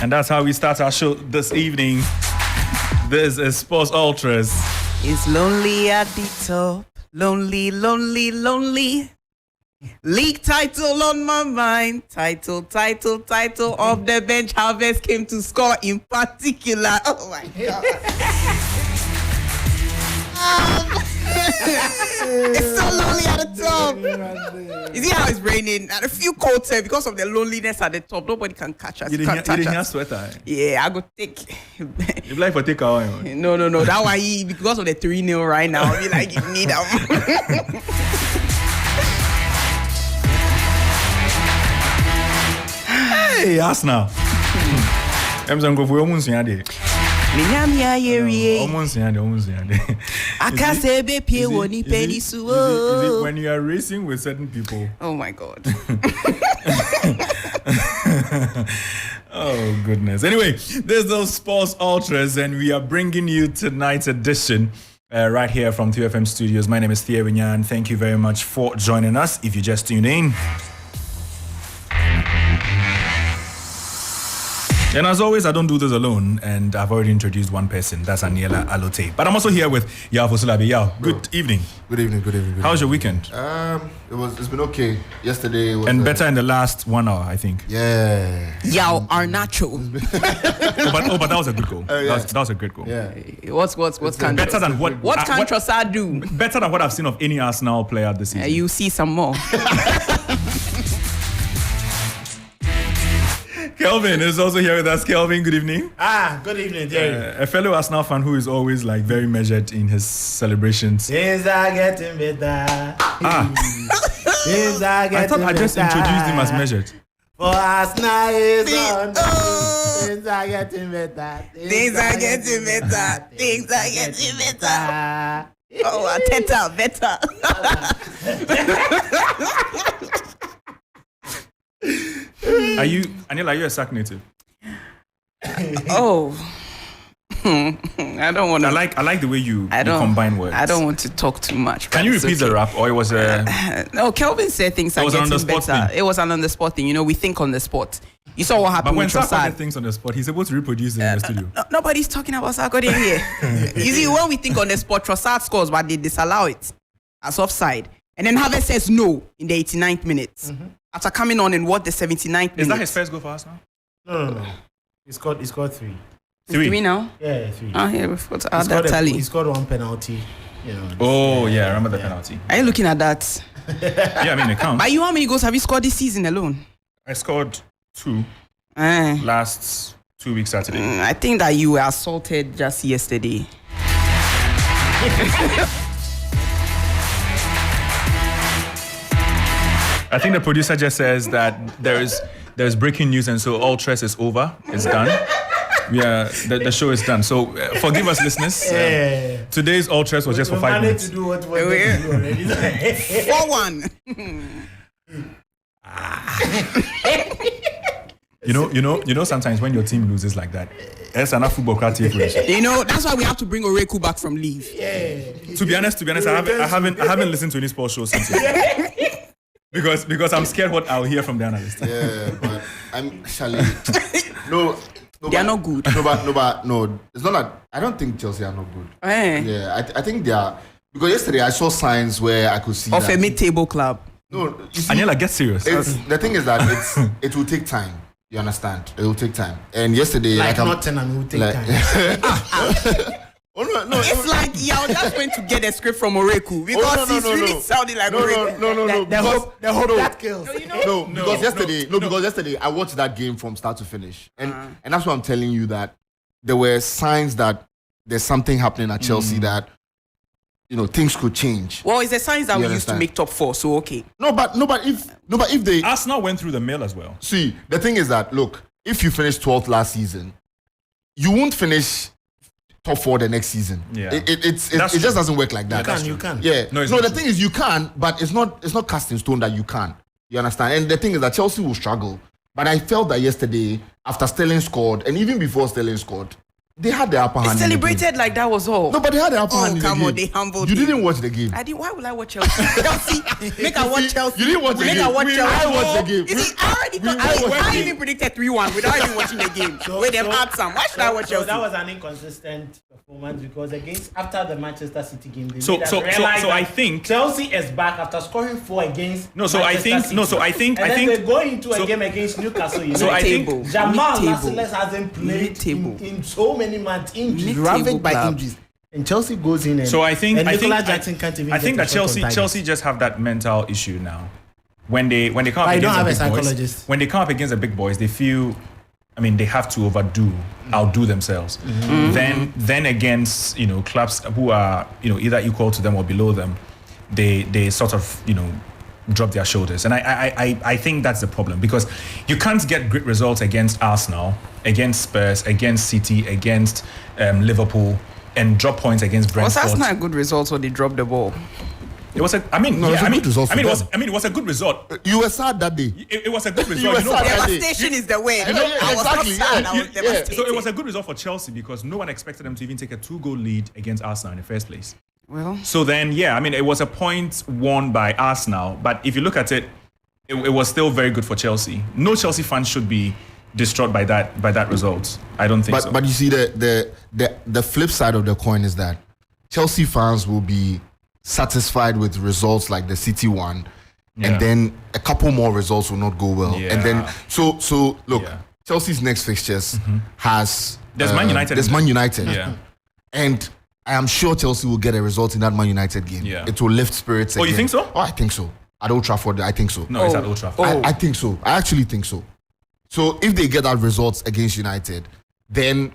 And that's how we start our show this evening. This is Sports Ultras. It's lonely at the top. Lonely, lonely, lonely. League title on my mind. Title of the bench. Harvest came to score in particular. Oh my God. It's so lonely at the top. You see how it's raining? And a few coats because of the loneliness at the top. Nobody can catch us. You didn't have sweater. Yeah, I go take. You like for take away. No. That why because of the 3-0 right now. I be like, you need them. Hey, Arsenal. Emzan go for almost yade. Minyami ayeri. Almost yade. Akasebe pie woni pedisu. Is it when you are racing with certain people? Oh my God. Oh goodness. Anyway, there's those Sports Ultras, and we are bringing you tonight's edition. Right here from 2FM Studios. My name is Dede Ayew, and thank you very much for joining us. If you just tuned in. And as always, I don't do this alone, and I've already introduced one person. That's Aniela Alote. But I'm also here with Yao Fosulabi. Yao, good evening. Good evening. How was your weekend? It's been okay. Yesterday was better in the last 1 hour, I think. Yeah. Yao Arnacho. but that was a good goal. Yeah. That was a great goal. Yeah. What's can better than what can Trossard do? Better than what I've seen of any Arsenal player this season. You see some more. Kelvin is also here with us. Kelvin, good evening. Good evening, Jerry. A fellow Arsenal fan who is always like very measured in his celebrations. Things are getting better. Things are getting better. I thought I just introduced him as measured. For Arsenal is on. Things are getting better. Things are getting better. Things are getting better. Oh, Teta, better. Anil, are you a SAC native? Oh. I don't want to. I like the way you combine words. I don't want to talk too much. Can you repeat the rap, or it was a? No, Kelvin said things are getting better. It was an on the spot thing. You know, we think on the spot. You saw what happened with Trossard. But when Sarkodie thinks on the spot, he's able to reproduce it in the studio. Nobody's talking about Sarkodie here. You see, when we think on the spot, Trossard scores, but they disallow it as offside. And then Harvest says no in the 89th minute. Mm-hmm. After coming on in the 79th minute. Is that his first goal for us now? No. He scored 3. Three now? Yeah, 3. Oh, yeah, we forgot to add that tally. He scored one penalty. You know. Oh, yeah, I remember the penalty. Are you looking at that? Yeah, I mean, it counts. But how many goals have you scored this season alone? I scored 2 last 2 weeks Saturday. I think that you were assaulted just yesterday. I think the producer just says that there's breaking news, and so Ultras is over. It's done. Yeah, the show is done. So forgive us, listeners. Today's Ultras was just for 5 minutes. To do what we're going to do already. 4-1. You know. Sometimes when your team loses like that, it's enough football crowd. You know, that's why we have to bring Oreku back from leave. Yeah. To be honest, I haven't listened to any sports show since. Because I'm scared what I'll hear from the analyst. Yeah, but I'm actually no. They are not good. No. It's not like I don't think Chelsea are not good. Yeah, I think they are, because yesterday I saw signs where I could see of a mid-table club. No, you see, Aniela, get serious. The thing is that it will take time. You understand? It will take time. And yesterday, like Nottingham, it will take time. Oh no! It's like y'all just went to get a script from Oreku because he's really sounding like Oreku. No. The hope that kills. Because yesterday I watched that game from start to finish, and that's why I'm telling you that there were signs that there's something happening at Chelsea that things could change. Well, it's the signs that we used to make top 4, so okay. But if they Arsenal went through the mill as well. See, the thing is that look, if you finished 12th last season, you won't finish top 4 the next season. Yeah. It just doesn't work like that. You can. Yeah. No, the thing is you can, but it's not cast in stone that you can. You understand? And the thing is that Chelsea will struggle. But I felt that yesterday, after Sterling scored, and even before Sterling scored, They had the upper hand. They celebrated like that was all. No, but they had the upper hand in the come game. on, they humbled You him. didn't watch the game. I did. Why would I watch Chelsea? Chelsea, make I watch Chelsea. You didn't watch the Make game. I watch Chelsea. I watched the game. You see, I even predicted 3-1 without even watching the game. With them had some. Why should I watch Chelsea? So that was an inconsistent performance because after the Manchester City game, they So made us so realize I that think Chelsea is back after scoring 4 against. No, so I Manchester think- City. no, so I think- and I then think- they're going into so- a game against Newcastle United. So I think- Mid-table. Jamal Mid-table. Lascelles hasn't played Mid-table. in so many months. Injuries, Mid-table ravaged by club. injuries, and Chelsea goes in. And, So I think and I think Nicola Jackson can't even. I think get that a shot on target. Chelsea just have that mental issue now. When they come up But you don't against the have a big boys, psychologist. when they come up against the big boys, they feel, I mean, they have to outdo themselves. Then against clubs who are either equal to them or below them, they sort of drop their shoulders, and I think that's the problem because you can't get great results against Arsenal, against Spurs, against City, against Liverpool, and drop points against Brentford. Was that not a good result when they dropped the ball? It was a. I mean, No, yeah, it's a I mean, good result I mean, for it was. them. I mean, it was a good result. You were sad that day. It was a good were result. sad that day. Devastation is the word. Yeah, yeah, I was exactly, not sad. yeah. I was Yeah. devastated. So it was a good result for Chelsea because no one expected them to even take a 2-goal lead against Arsenal in the first place. Well, So then, yeah, I mean, it was a point won by Arsenal, but if you look at it, it was still very good for Chelsea. No Chelsea fans should be distraught by that result. I don't think so. But you see the flip side of the coin is that Chelsea fans will be satisfied with results like the City one, Yeah. and then a couple more results will not go well, and then Yeah. so look, Yeah. Chelsea's next fixtures has There's Man United There's in Man there. United, Yeah. and I am sure Chelsea will get a result in that Man United game. Yeah. It will lift spirits. Oh, you again. think so? Oh, I think so. At Old Trafford, I think so. No, it's at Old Trafford. I think so. I actually think so. So if they get that results against United, then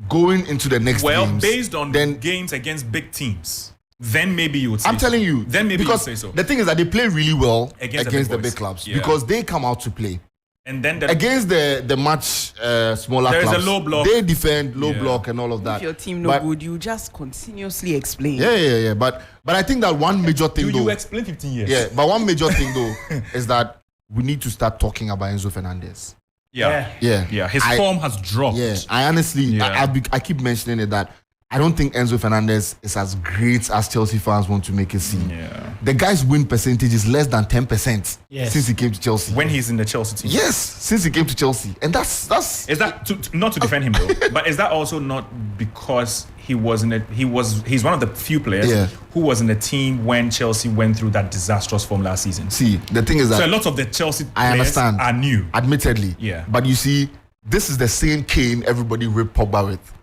going into the next Well, games, based on then games against big teams, then maybe you would say I'm telling you, Then maybe because you would say so. the thing is that they play really well Against against, the the big big boys. clubs Yeah. because they come out to play. And then the, Against the much smaller There is a clubs, low block. they defend low Yeah. block and all of that. if your team no But- good, you just continuously explain. Yeah. But I think that one major thing do you though, explain 15 years? yeah. But one major thing though is that we need to start talking about Enzo Fernandez. Yeah. Yeah, His I- form has dropped. Yeah, I honestly, Yeah. I keep mentioning it that I don't think Enzo Fernandez is as great as Chelsea fans want to make it seem. Yeah. The guy's win percentage is less than 10% Yes. since he came to Chelsea. When he's in the Chelsea team. Yes, since he came to Chelsea, and that's Is that not to defend him though? But is that also not because he's one of the few players Yeah. who was in the team when Chelsea went through that disastrous form last season? see the thing is that So a lot of the Chelsea I players understand. are new. admittedly, Yeah. But you see, this is the same Kane everybody ripped Pogba with.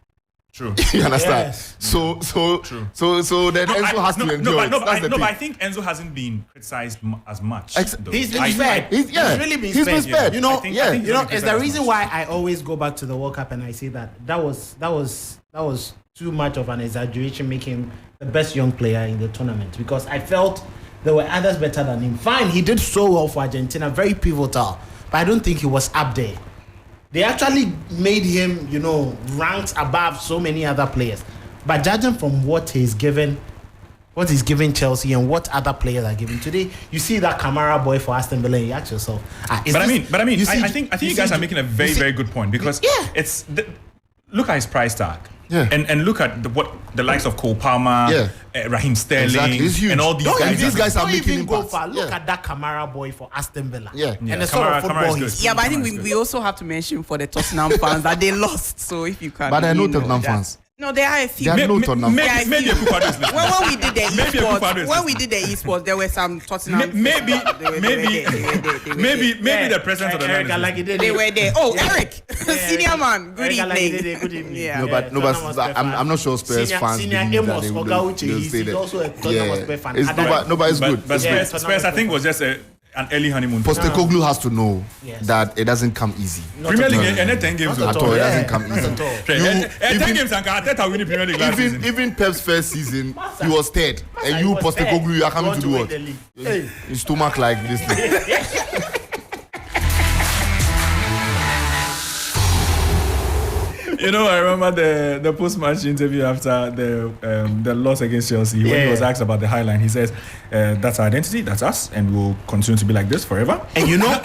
True. You understand? Yes. So True. then Enzo has to endure it. That's the but I thing. think Enzo hasn't been criticized as much. Ex- though. He's been I- spared. He's really been He's been spared. spared. You know, I think yeah. he's You know, been it's the criticized reason as why I always go back to the World Cup and I say that was too much of an exaggeration making him the best young player in the tournament because I felt there were others better than him. Fine, he did so well for Argentina, very pivotal, but I don't think he was up there. They actually made him, ranked above so many other players. But judging from what he's given Chelsea and what other players are giving today, you see that Kamara boy for Aston Villa, and you ask yourself, But I mean, you see- I think you guys are making a very, very good point because Yeah. look at his price tag. Yeah. And look at what the likes of Cole Palmer, Yeah. Raheem Sterling, Exactly. It's huge. and all these Don't guys. these guys are don't making even go impact. far. Look Yeah. at that Kamara boy for Aston Villa. Yeah. Yeah, And the sort Kamara- of Kamara football is he's good. Yeah, but I think Kamara is we good. also have to mention for the Tottenham fans that they lost. So if you can, But I know Tottenham fans. No, there are a few. There are no Tottenham Maybe, fans. maybe Akufo-Addo is listening. When we did the Maybe Akufo-Addo esports, is when we did the esports, there were some Tottenham. Maybe They the president of the Eric, man like he is did. they were there. Oh, Eric, senior man. Good Eric, like he evening. did. Good evening. Yeah. No, but I'm not sure Spurs fans Senior believe that Amos they would Ogauche, they'll he's say that. also a Tottenham Spurs fan. It's, but it's good. But It's Yeah, good. Spurs, I think, was just an early honeymoon. Postecoglou has to know Yes. that it doesn't come easy. Premier League, all. and 10 games. Not At all, it Yeah. doesn't come Not easy. at all. You- 10 even- games, and Arteta winning Premier League last season. Even Pep's first season, he was third, and He you was third. Postecoglou, you are coming Want to do win what? the league. Hey. His stomach like this. You know, I remember the post-match interview after the loss against Chelsea. When he was asked about the highline, he says, "That's our identity, that's us, and we'll continue to be like this forever." And you know,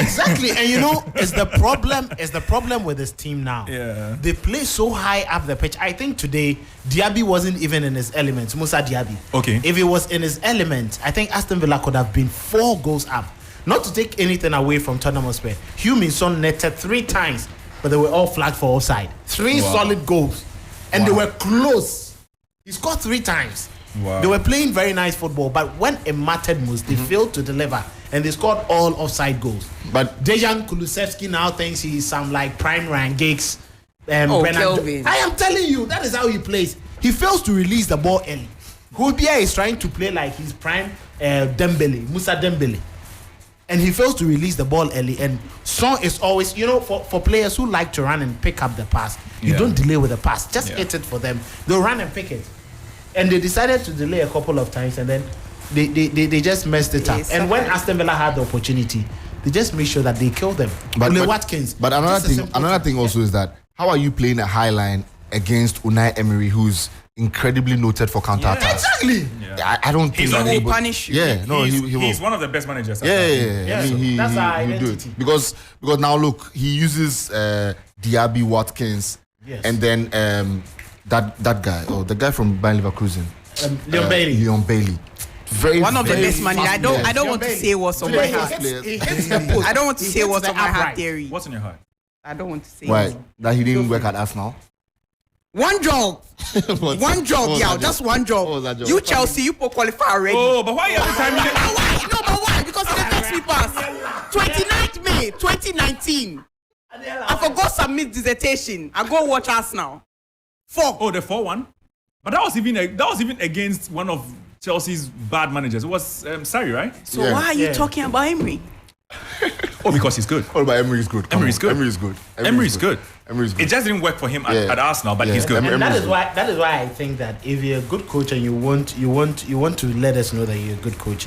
exactly. And you know, it's the problem with this team now. Yeah. They play so high up the pitch. I think today Diaby wasn't even in his element. Musa Diaby. Okay. If he was in his element, I think Aston Villa could have been 4 goals up. Not to take anything away from Tottenham Hotspur. Heung-min-son netted 3 times, but they were all flagged for offside. 3 solid goals, and they were close. He scored 3 times. Wow. They were playing very nice football, but when it mattered most, they failed to deliver, and they scored all offside goals. But Dejan Kulusevski now thinks he's some like prime Ryan Giggs. Kelvin. I am telling you, that is how he plays. He fails to release the ball early. Hubia is trying to play like he's prime Dembele, Musa Dembele. And he fails to release the ball early. And Son is always, you know, for players who like to run and pick up the pass, you don't delay with the pass. Just hit it for them. They'll run and pick it. And they decided to delay a couple of times, and then they just messed it up. And when Aston Villa had the opportunity, they just made sure that they killed them. But Watkins. But another thing also is that how are you playing a high line against Unai Emery, who's incredibly noted for counter-attacks? Exactly. Yeah. I don't think He's that only anybody- punish you. Yeah, no, he will. He's one of the best managers. Yeah. I so mean, that's our he do identity. it because now look, he uses Diaby, Watkins, and then that guy, the guy from Bayer Leverkusen, Leon Bailey. Leon Bailey. Very, One of the very best managers. fast I don't player. want to say what's on my Very heart. fast player. He hits the post. I don't want to He say hits what's the on my heart, upright. Theory. What's in your heart? I don't want to say. Why? it. That he didn't work at Arsenal. One job. What- One job, what was yeah, that just job? one job. What was that job? You Chelsea, you qualify already. Oh, but why every time you Why? No, but why? Because it affects me pass. 29th May 2019. I forgot submit dissertation. I go watch Arsenal. 4. Oh, the 4-1? But that was even against one of Chelsea's bad managers. It was Sarri, right? So Yeah. why are you talking about Emery? Oh, because he's good. Oh, but Emery is good. Come Emery's on. good. Emery is good. Emery's good. Emery's good. It just didn't work for him Yeah. at Arsenal, but he's good. Emery- And that Emery's is good. why I think that if you're a good coach and you want to let us know that you're a good coach,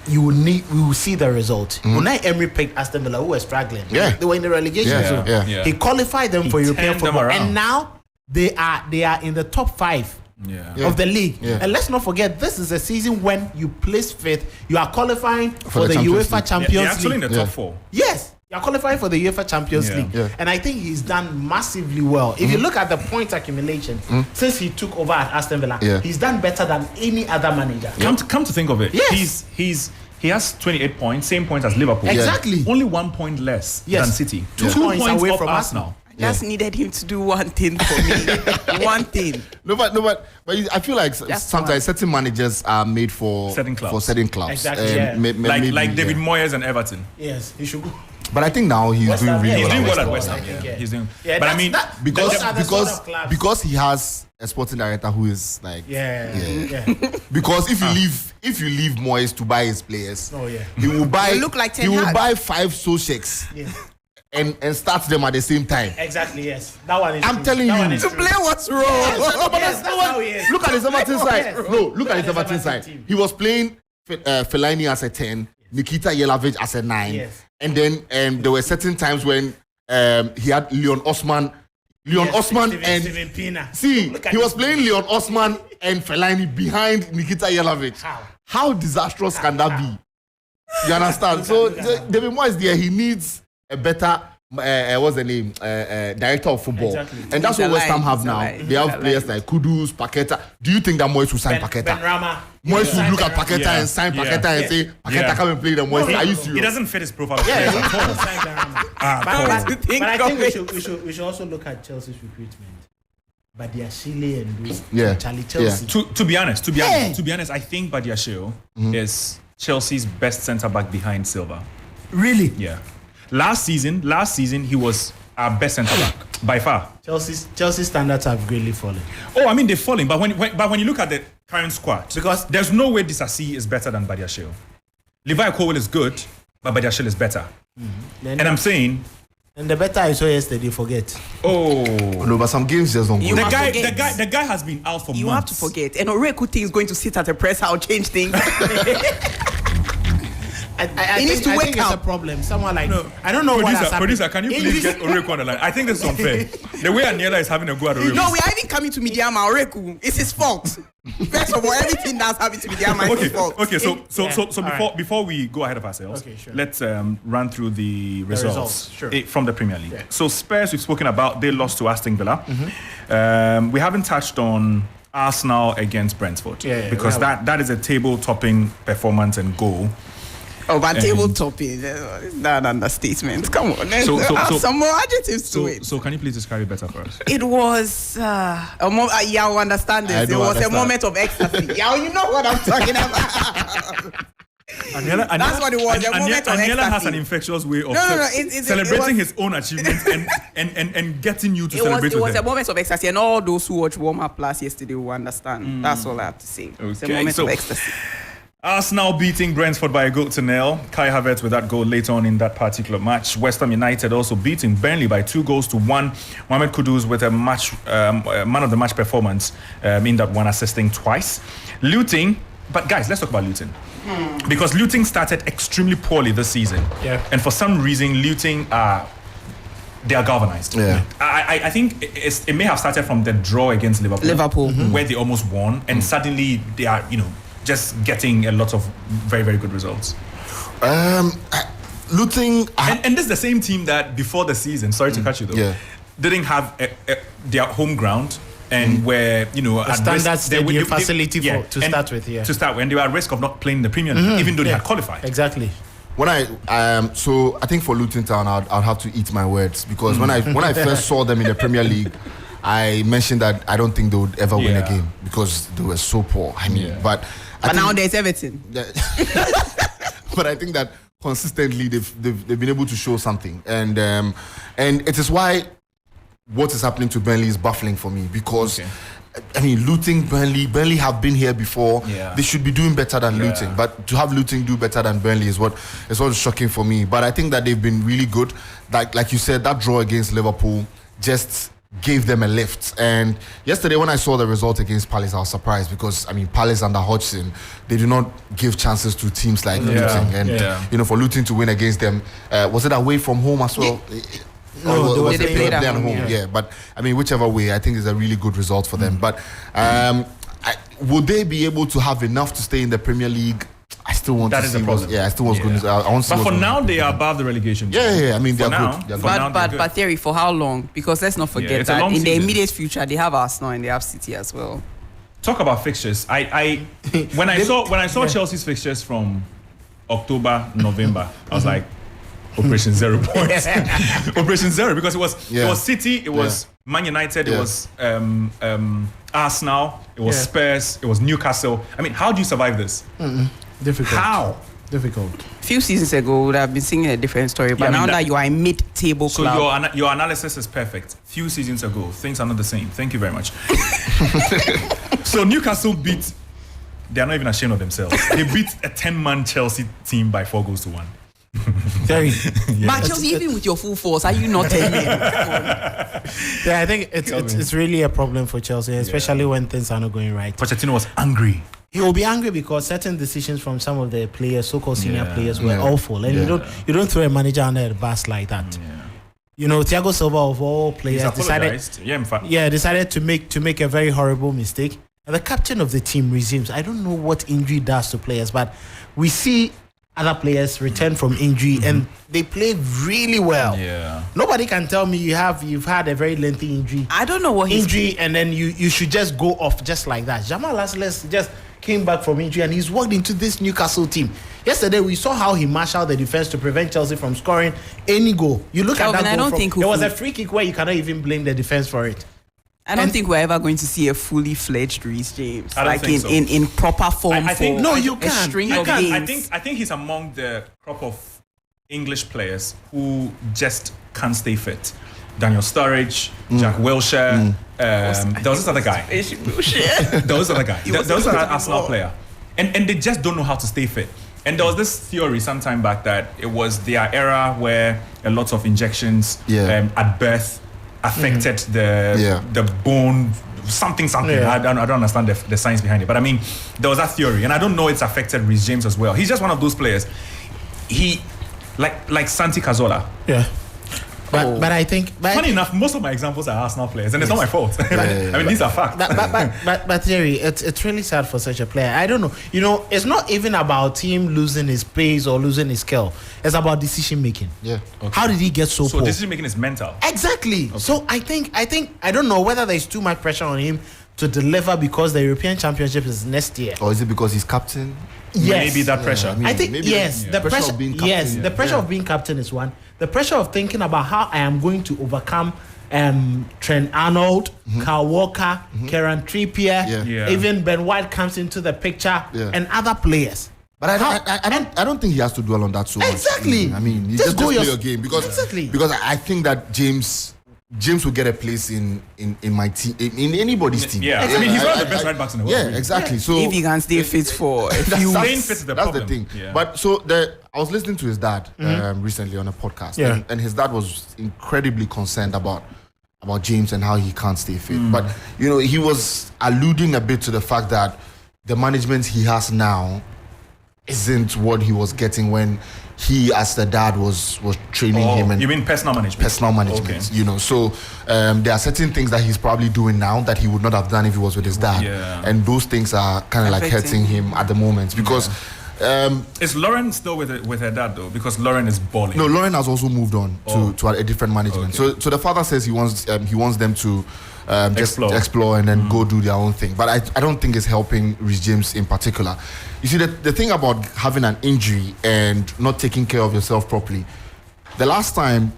we will see the result. Unai Emery picked Aston Villa, who were struggling. Yeah. They were in the relegation Yeah, zone. yeah. He qualified them for European turned them football, around. and now they are in the top 5 Yeah. of the league. Yeah. And let's not forget, this is a season when you place 5th, you are qualifying for the the Champions UEFA League. Champions They're actually in League. the top Yeah. 4. Yes, you're qualifying for the UEFA Champions Yeah. League. Yeah. And I think he's done massively well. If you look at the point accumulation since he took over at Aston Villa, Yeah. he's done better than any other manager. Come to think of it, Yes. he has 28 points, same points as Liverpool. Exactly. Only 1 point less Yes. than City. Two 2 points points away off from Arsenal. I just needed him to do one thing for me. One thing. No, but I feel like That's sometimes certain managers are made for Certain clubs. certain clubs. Exactly, yeah. Like maybe, David yeah. Moyes and Everton. Yes, he should go. But I think now he's West doing Ham, really yeah, He's well. doing well at West West Ham. Ham. I think, Yeah, yeah. he's doing. Yeah, but I that's- mean, that- Because those are the sort of clubs. because he has a sporting director who is like Yeah. Because if you leave Moyes to buy his players, Oh, yeah. he will buy. You look like Ten he will Hag. buy 5 Solskjaers Yeah. and start them at the same time. Exactly, yes. That one is I'm true. telling That you. one is To true. play what's wrong? Yes, that's how he is. Look at his Everton side. Yes. No, look at his Look at Everton his side. team. He was playing Fellaini as a 10, Nikita Jelavic as a 9, Yes. and then there were certain times when he had Leon Osman. Leon Yes, Osman Steven Pienaar. see, Look at he was this. playing Leon Osman and Fellaini behind Nikita Jelavic. How disastrous can that be? You understand? So David Moyes there, he needs a better what's the name? Director of football. Exactly. And that's He's what West Ham alive. have He's now. alive. They have He's players alive. like Kudus, Paqueta. Do you think that Moyes will sign Paqueta? Ben Rama. Moyes will look at Ben Rama. Paqueta Yeah. and sign Yeah. Paqueta and Yeah. say, Paqueta Yeah. come and play the Moyes. Are you He serious? doesn't fit his profile. Yeah, players he at all. will sign Ben Rama. Ah, But, come but, on. think but I of think it. we should also look at Chelsea's recruitment. But they are Chile and those Yeah. Charlie Chelsea. To be honest, Yeah. I think Badiashile is Chelsea's best centre back behind Silva. Really? Yeah. Last season he was our best centre back by far. Chelsea's standards have greatly fallen. Oh, I mean they're falling, but when you look at the current squad, Because- there's no way Disasi is better than Badiashile. Levi Colwill is good, but Badiashile is better. Then, And I'm saying, and the better I saw yesterday, forget. oh, No, but some games just don't go. You the must guy, forget. the guy has been out for You have months. to forget. And Oreku thing is going to sit at the press. I'll change things. I He needs to I wake think it's a up. problem. Someone like I don't know what has happened. Producer, can you please get Oreku on the line? I think this is unfair. The way Aniela is having a go at Oreku. No, we are even coming to Midiama. Oreku, it's his fault. First of all, everything that's happened to Midiama is his fault. Okay, so All before we go ahead of ourselves, Okay, sure. let's run through the results, sure. From the Premier League. Yeah. So Spurs, we've spoken about, they lost to Aston Villa. We haven't touched on Arsenal against Brentford because that is a table-topping performance and goal. Oh, but tabletop is that understatement. Come on, So- some more adjectives to it. So can you please describe it better for us? It was yeah, I understand this. I It do was understand. a moment of ecstasy. Yeah, you know what I'm talking about. That's what it was, a moment of Aniela has ecstasy. an infectious way of No, it's- celebrating it was- his own achievements and getting you to It was celebrate with a him. moment of ecstasy, and all those who watched Warm Up Plus yesterday will understand. That's all I have to say. It's a Okay, moment so- of ecstasy. Arsenal beating Brentford by a goal to nil. Kai Havertz with that goal later on in that particular match. West Ham United also beating Burnley by 2-1. Mohamed Kudus with a man of the match performance in that one, assisting twice. Luton, but guys, let's talk about Luton. Because Luton started extremely poorly this season. Yeah. And for some reason, Luton they are galvanized. Yeah. I think it may have started from the draw against Liverpool. Where they almost won. And suddenly they are, just getting a lot of very, very good results. Luton, And this is the same team that before the season, sorry to cut you though, didn't have their home ground and were, at standard risk. stadium facility to start with, To start with, and they were at risk of not playing the Premier League, even though they had qualified. Exactly. when so I think for Luton Town, I'd have to eat my words because when I first saw them in the Premier League, I mentioned that I don't think they would ever win a game because they were so poor. I mean, but Now there's Everton. but I think that consistently they've been able to show something, and it is why what is happening to Burnley is baffling for me because. I mean, Burnley have been here before. Yeah. They should be doing better than Luton. But to have Luton do better than Burnley is what is shocking for me. But I think that they've been really good. Like you said, that draw against Liverpool just gave them a lift. And yesterday when I saw the result against Palace, I was surprised because, I mean, Palace under Hodgson, they do not give chances to teams like Luton. And, for Luton to win against them, was it away from home as well? No, they played at home. home. Yeah, but I mean, whichever way, I think it's a really good result for them. But would they be able to have enough to stay in the Premier League? I still want That to is see. the problem. I still want to go. I want to see But what's for going now, on. they are above the relegation. Yeah. I mean, they're now. good. They're For good. now, they're good. But Thierry, for how long? Because let's not forget it's a that long in the season. immediate future they have Arsenal and they have City as well. Talk about fixtures. When I saw Chelsea's fixtures from October, November, I was like, Operation 0 points. Operation 0 because it was City, it was Man United, it was Arsenal, it was Spurs, it was Newcastle. I mean, how do you survive this? Difficult. How? Difficult. A few seasons ago, we would have been singing a different story. But now that you are a mid-table So club, your analysis is perfect. Few seasons ago, things are not the same. Thank you very much. So Newcastle beat. They are not even ashamed of themselves. They beat a 10-man Chelsea team by 4-1. Very. but Chelsea, even with your full force, are you not telling me? Yeah, I think it's really a problem for Chelsea, especially when things are not going right. Pochettino was angry. He will be angry because certain decisions from some of the players, so-called senior players, were awful, and you don't throw a manager under the bus like that. Thiago Silva of all players decided to make a very horrible mistake, and the captain of the team resumes. I don't know what injury does to players, but we see other players return from injury and they play really well. Yeah. Nobody can tell me you've had a very lengthy injury. I don't know what injury and then you should just go off just like that. Jamal Lascelles just came back from injury and he's walked into this Newcastle team. Yesterday we saw how he marshaled the defense to prevent Chelsea from scoring any goal. You look at that goal. There was a free kick where you cannot even blame the defense for it. I don't think we're ever going to see a fully fledged Reece James, I don't think so. in proper form. I think you a can. string I of can. games. I think he's among the crop of English players who just can't stay fit. Daniel Sturridge, Jack Wilshere. There was this other guy. There was this other guy. There was an Arsenal player, and they just don't know how to stay fit. And there was this theory sometime back that it was their era where a lot of injections at birth affected the bone, something. Yeah. I don't understand the science behind it, but I mean, there was that theory, and I don't know it's affected Reece James as well. He's just one of those players. he like Santi Cazorla. Yeah. But I think Funny enough, most of my examples are Arsenal players, and it's not my fault. I mean, these are facts. But Thierry, it's really sad for such a player. I don't know. You know, it's not even about him losing his pace or losing his skill. It's about decision making. Yeah. Okay. How did he get so poor? So decision making is mental. Exactly. Okay. So I think I don't know whether there's too much pressure on him to deliver because the European Championship is next year. Or is it because he's captain? Yes. Maybe that pressure. I think yes. The pressure of being captain. Yes, the pressure of being captain is one. The pressure of thinking about how I am going to overcome Trent Arnold, Kyle Walker, Kieran Trippier, even Ben White comes into the picture, and other players. But I don't think he has to dwell on that so much. Exactly. I mean, you just play your game because I think that James will get a place in my team, in anybody's team. Yeah, I mean, he's one of the best right backs in the world. Yeah, exactly. So if he can stay fit for a few weeks, weeks, that's the thing. Yeah. But so I was listening to his dad recently on a podcast, and his dad was incredibly concerned about James and how he can't stay fit. But you know, he was alluding a bit to the fact that the management he has now isn't what he was getting when he, as the dad, was training him. And you mean personal management? Personal management, okay. You know. So there are certain things that he's probably doing now that he would not have done if he was with his dad. Yeah. And those things are kind of like hurting him at the moment because. Is Lauren still with her dad though? Because Lauren is balling. No, Lauren has also moved on to a different management. Okay. So the father says he wants them to just explore and then go do their own thing. But I don't think it's helping Reece James in particular. You see, the thing about having an injury and not taking care of yourself properly. The last time,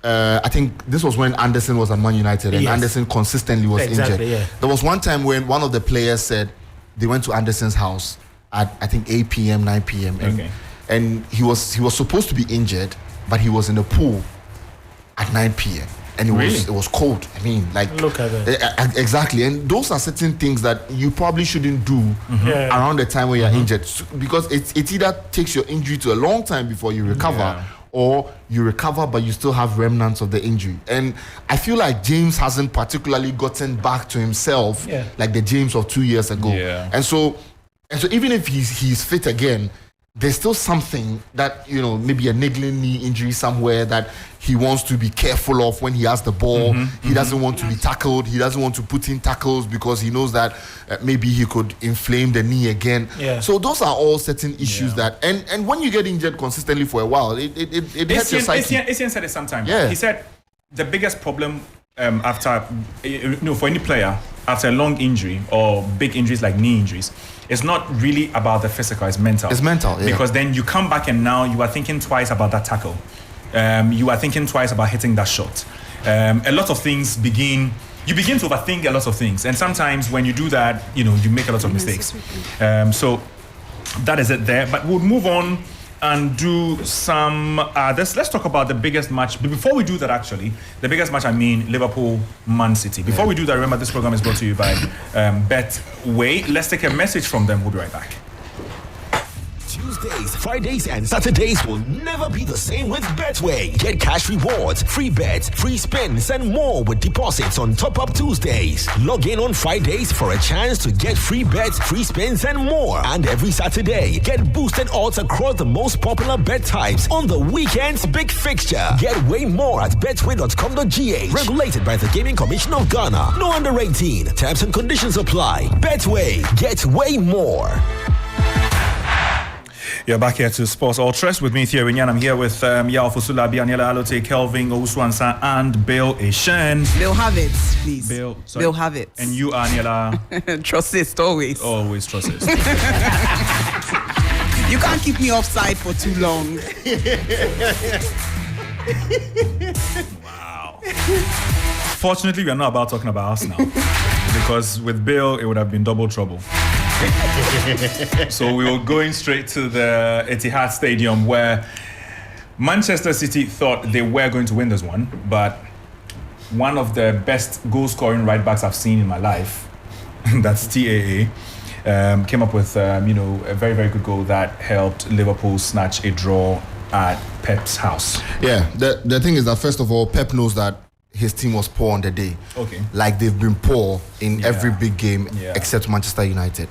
I think this was when Anderson was at Man United and Anderson consistently was injured. Yeah. There was one time when one of the players said they went to Anderson's house at I think 8 p.m., 9 p.m. And he was supposed to be injured, but he was in the pool at 9 p.m. And it was cold. I mean, like, look at it. Exactly. And those are certain things that you probably shouldn't do around the time when you're injured, because it either takes your injury to a long time before you recover, or you recover but you still have remnants of the injury. And I feel like James hasn't particularly gotten back to himself like the James of 2 years ago. And so even if he's fit again, there's still something that, you know, maybe a niggling knee injury somewhere that he wants to be careful of when he has the ball. He doesn't want to be tackled. He doesn't want to put in tackles because he knows that maybe he could inflame the knee again. So those are all certain issues that, and when you get injured consistently for a while, it hurts your psyche. Etienne said it sometime. He said the biggest problem after, for any player, after a long injury or big injuries like knee injuries, it's not really about the physical, it's mental. It's mental, because then you come back and now you are thinking twice about that tackle. You are thinking twice about hitting that shot. A lot of things you begin to overthink a lot of things. And sometimes when you do that, you know, you make a lot of mistakes. So that is it there. But we'll move on and do some let's talk about the biggest match. But before we do that, actually, the biggest match, I mean Liverpool Man City. Before we do that, remember this program is brought to you by Betway. Let's take a message from them. We'll be right back. Tuesdays, Fridays, and Saturdays will never be the same with Betway. Get cash rewards, free bets, free spins, and more with deposits on Top Up Tuesdays. Log in on Fridays for a chance to get free bets, free spins, and more. And every Saturday, get boosted odds across the most popular bet types on the weekend's big fixture. Get way more at betway.com.gh. Regulated by the Gaming Commission of Ghana. No under 18. Terms and conditions apply. Betway. Get way more. You're back here to Sports Ultras with me, Thierry Nyan. I'm here with Yao Fusula, Bianela Alote, Kelvin Owusu-Ansah, and Bill Eshen. Bill have it, please. Bill have it. And you are Niela? Trustist, always. Always trustist. You can't keep me offside for too long. Wow. Fortunately, we are not about talking about us now. Because with Bill, it would have been double trouble. So we were going straight to the Etihad Stadium, where Manchester City thought they were going to win this one, but one of the best goal-scoring right-backs I've seen in my life, that's TAA, came up with a very, very good goal that helped Liverpool snatch a draw at Pep's house. Yeah, the thing is that, first of all, Pep knows that his team was poor on the day. Okay. Like they've been poor in every big game except Manchester United.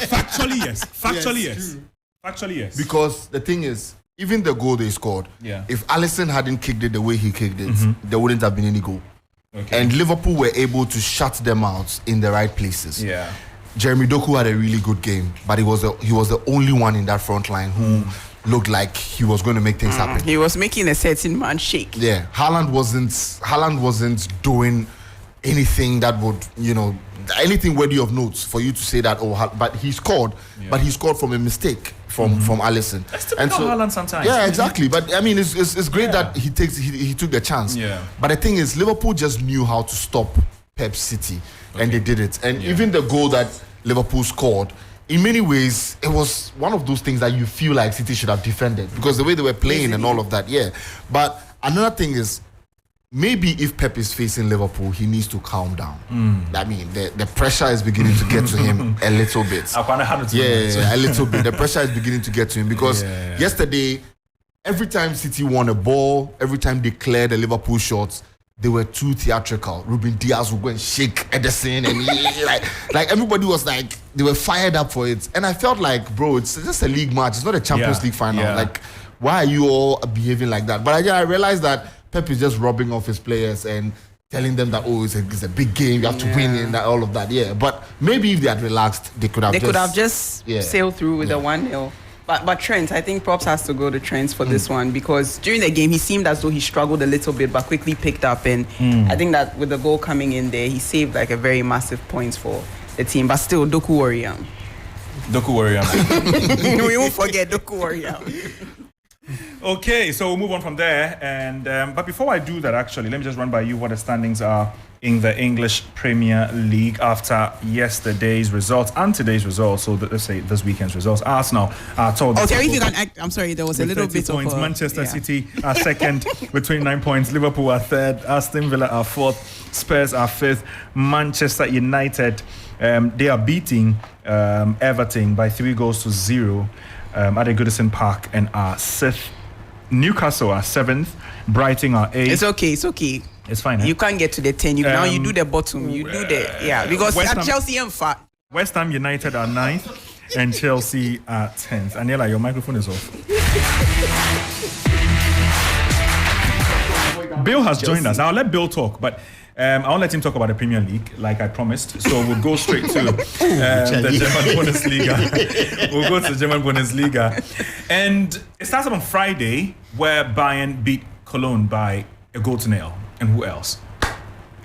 Factually, yes. Actually, yes. Because the thing is, even the goal they scored, if Alisson hadn't kicked it the way he kicked it, there wouldn't have been any goal. Okay. And Liverpool were able to shut them out in the right places. Yeah. Jeremy Doku had a really good game, but he was the only one in that front line who looked like he was going to make things happen. He was making a certain man shake. Yeah, Haaland wasn't doing anything that would, anything worthy of notes for you to say that. But he scored. Yeah. But he scored from a mistake from Alisson. That's typical Haaland sometimes. Yeah, exactly. But I mean, it's great that he took the chance. Yeah. But the thing is, Liverpool just knew how to stop Pep City, and they did it. And even the goal that Liverpool scored, in many ways, it was one of those things that you feel like City should have defended because the way they were playing and all of that. Yeah. But another thing is, maybe if Pep is facing Liverpool, he needs to calm down. I mean, the pressure is beginning to get to him a little bit. A little bit. The pressure is beginning to get to him because yesterday, every time City won a ball, every time they cleared the Liverpool shots, they were too theatrical. Ruben Diaz would go and shake Ederson, and like everybody was like, they were fired up for it. And I felt like, bro, it's just a league match. It's not a Champions League final. Yeah. Like, why are you all behaving like that? But I realized that Pep is just rubbing off his players and telling them that, it's a big game, you have to win and all of that. Yeah, but maybe if they had relaxed, they could have just sailed through with a 1-0. But Trent, I think props has to go to Trent for this one because during the game he seemed as though he struggled a little bit but quickly picked up, and I think that with the goal coming in there, he saved like a very massive points for the team. But still, Doku Warrior. We won't forget Doku Warrior. Okay, so we'll move on from there. And but before I do that, actually, let me just run by you what the standings are in the English Premier League after yesterday's results and today's results. So let's say this weekend's results. Arsenal are told. Oh, Terry, if you can act, I'm sorry, there was a little bit points. of Manchester City are second with 29 points. Liverpool are third. Aston Villa are fourth. Spurs are fifth. Manchester United, they are beating Everton by 3-0 at the Goodison Park and are sixth. Newcastle are seventh. Brighton are eighth. It's okay. It's fine. You can't get to the 10. Now you do the bottom. You do the because Chelsea and fat. West Ham United are ninth and Chelsea are 10th. Aniela, your microphone is off. Bill has joined us. I'll let Bill talk, but I won't let him talk about the Premier League like I promised. So we'll go straight to the German Bundesliga. We'll go to the German Bundesliga. And it starts on Friday where Bayern beat Cologne by a 1-0. And who else?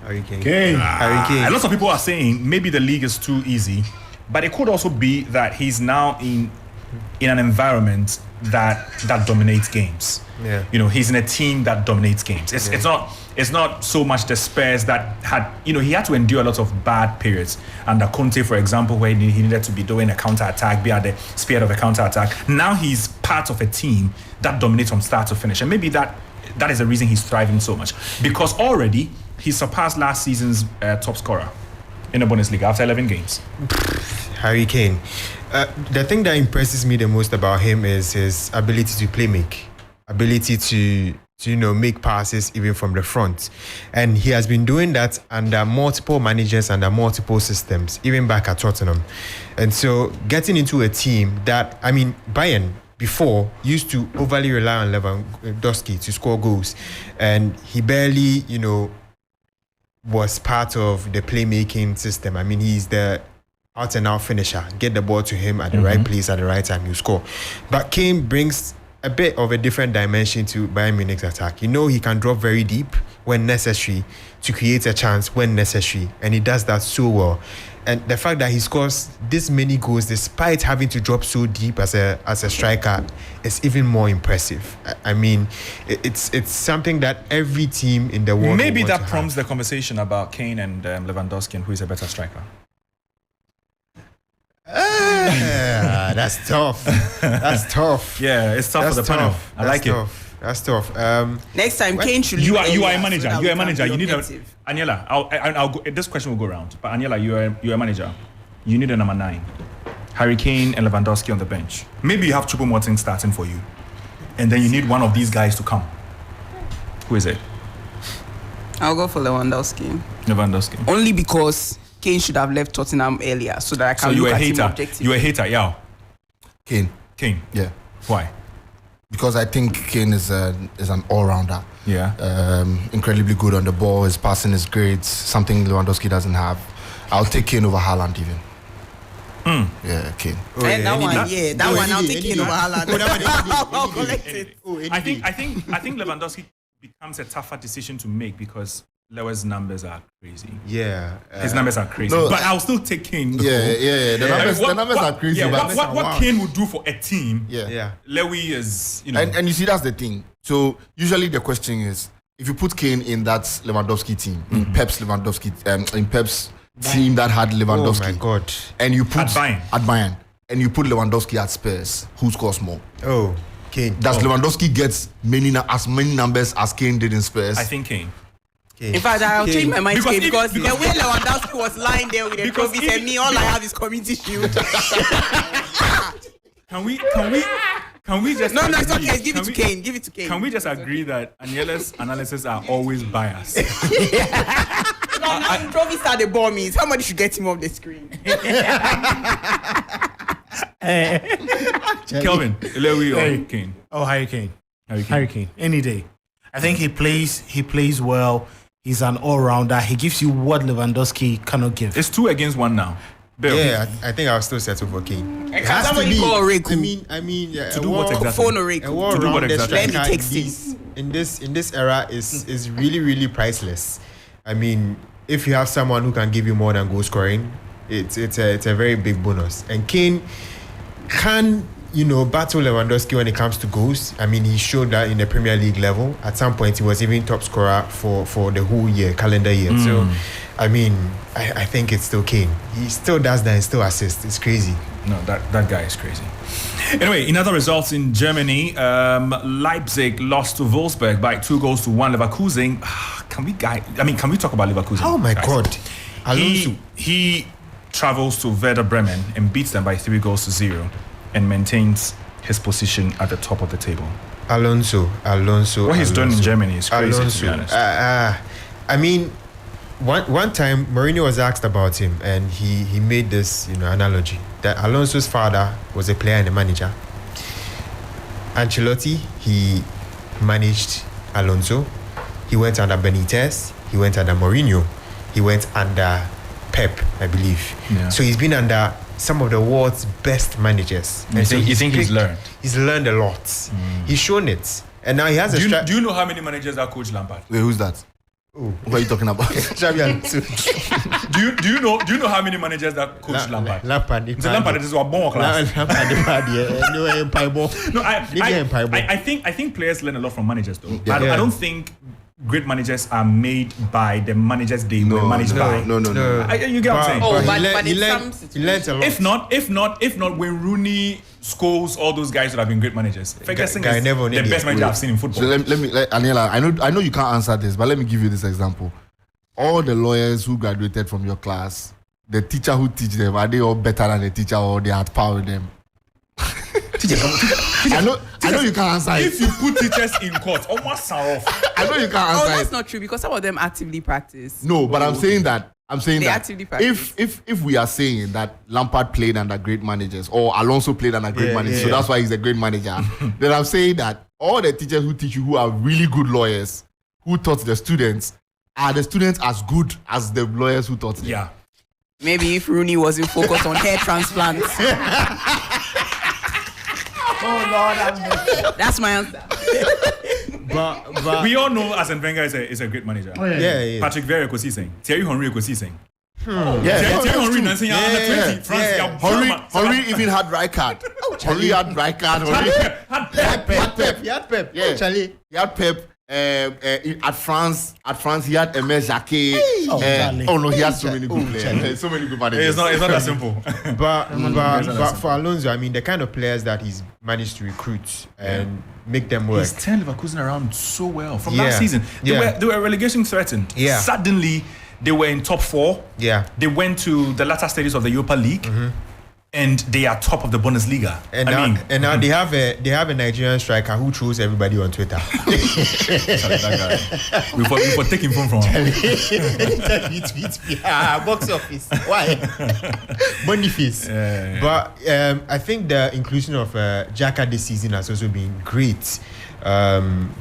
Harry Kane. A lot of people are saying maybe the league is too easy, but it could also be that he's now in an environment that dominates games. Yeah. He's in a team that dominates games. It's not so much the Spurs that had, he had to endure a lot of bad periods. Under Conte, for example, where he needed to be doing a counter-attack, be at the spear of a counter-attack. Now he's part of a team that dominates from start to finish. And maybe that is the reason he's thriving so much. Because already he surpassed last season's top scorer in the Bundesliga after 11 games. Harry Kane. The thing that impresses me the most about him is his ability to make, ability to make passes even from the front. And he has been doing that under multiple managers, under multiple systems, even back at Tottenham. And so getting into a team that, Bayern before used to overly rely on Lewandowski to score goals. And he barely, was part of the playmaking system. He's the out and out finisher. Get the ball to him at the right place at the right time, you score. But Kane brings a bit of a different dimension to Bayern Munich's attack. He can drop very deep when necessary to create a chance when necessary, and he does that so well. And the fact that he scores this many goals despite having to drop so deep as a striker is even more impressive. It's something that every team in the world maybe that prompts the conversation about Kane and Lewandowski and who is a better striker. That's tough. That's tough. Yeah, it's tough for the panel. I like it. That's tough. Next time, Kane should. You are a manager. You're a manager. You need a Aniela. I'll go, this question will go around. But Aniela, you're a manager. You need a number 9. Harry Kane and Lewandowski on the bench. Maybe you have Choupo-Moting starting for you, and then you need one of these guys to come. Who is it? I'll go for Lewandowski. Only because Kane should have left Tottenham earlier so that I can look at him objectively. You're a hater, yeah. Kane. Kane. Yeah. Why? Because I think Kane is an all-rounder. Yeah. Incredibly good on the ball. His passing is great. Something Lewandowski doesn't have. I'll take Kane over Haaland even. Yeah, Kane. That one I'll take Kane over Haaland. I'll collect it. I think Lewandowski becomes a tougher decision to make because Lewa's numbers are crazy. Yeah. His numbers are crazy. No, but I'll still take Kane. Yeah. The numbers are crazy. Yeah, but what Kane would do for a team, Yeah. Lewy is, you know. And you see, that's the thing. So usually the question is, if you put Kane in that Lewandowski team, in Pep's team that had Lewandowski, Oh my God. and you put At Bayern, and you put Lewandowski at Spurs, who scores more? Oh, Kane. Does Lewandowski get as many numbers as Kane did in Spurs? I think Kane. Kane. In fact, I'll change my mind Because because the way Lewandowski was lying there with the trophies and me, all I have is community shield. Can we just No, it's agree- okay. Give can it to we- Kane. Give it to Kane. Can we just agree that Aniela's analysis are always biased? Trophies are the ball means. Somebody should get him off the screen. Kelvin, Lewy or Kane? Oh, Harry Kane. Harry Kane. Harry Kane. Any day. I think he plays well. He's an all-rounder. He gives you what Lewandowski cannot give. It's 2 against 1 now. Bill. Yeah, I think I'll still settle for Kane. It Can somebody call Oreku? I mean, yeah, To do what exactly? Phone A Oreku. To do what well-rounded exactly? Let me striker take 6. in this era is really, really priceless. I mean, if you have someone who can give you more than goal scoring, it's a very big bonus. And Kane can, battle Lewandowski when it comes to goals. I mean, he showed that in the Premier League level. At some point, he was even top scorer for the whole calendar year. So, I mean, I think it's still Kane. He still does that and still assists. It's crazy. No, that guy is crazy. Anyway, in other results in Germany, Leipzig lost to Wolfsburg by 2-1. Leverkusen. Can we talk about Leverkusen? Oh my guys? God. Alonso. He travels to Werder Bremen and beats them by 3-0 and maintains his position at the top of the table. Alonso. What he's done in Germany is crazy, to be honest. I mean, one time Mourinho was asked about him, and he made this analogy that Alonso's father was a player and a manager. Ancelotti, he managed Alonso. He went under Benitez. He went under Mourinho. He went under Pep, I believe. Yeah. So he's been under some of the world's best managers. You think he's learned? He's learned a lot. He's shown it, and now he has Do you know how many managers are Coach Lampard? Wait, who's that? Oh. What are you talking about? Xabi Alonso. Do you know how many managers that Coach Lampard? Lampard. It's Lampard is our born class. No, I think players learn a lot from managers though. I don't think great managers are made by the managers they were managed by. No. You get what I'm saying? Oh, But in he some learned a lot. If not, when Rooney, Scholes, all those guys would have been great managers. Ferguson Guy is never the needed best it. manager I've seen in football. So let me, Aniela, I know you can't answer this, but let me give you this example. All the lawyers who graduated from your class, the teacher who teach them, are they all better than the teacher or they had power with them? I know you can't answer If it. you put teachers in court, almost sound off. I know you can't Oh, answer that's it. not true because some of them actively practice. No, but I'm saying that They actively practice. if we are saying that Lampard played under great managers or Alonso played under great managers, so that's why he's a great manager, then I'm saying that all the teachers who teach you who are really good lawyers who taught the students, are the students as good as the lawyers who taught them? Yeah. Maybe if Rooney wasn't focused on hair transplants. Oh Lord, That's my answer. But We all know Arsene Wenger is a great manager. yeah. Patrick Vieira was saying. Thierry Henry was saying. Yeah. Thierry Henry dancing Yeah. under 20. France, Yeah. Henry even had Rijkaard. Henry had Rijkaard. He had Pep. Yeah. Charlie. He had Pep. At France, he had Aimé Jacquet. Charlie. Oh no, he had so many good Charlie. players. So many good managers. It's not that simple. But for Alonso, I mean, the kind of players that he's managed to recruit and make them work. He's turned Leverkusen around so well from Yeah. last season. Yeah. They were relegation threatened. Yeah. Suddenly, they were in top 4. Yeah. They went to the latter stages of the Europa League. and they are top of the Bundesliga. And now they have a Nigerian striker who trolls everybody on Twitter. that guy. Before taking phone from him. Box office. Why? Boniface. But I think the inclusion of Xhaka this season has also been great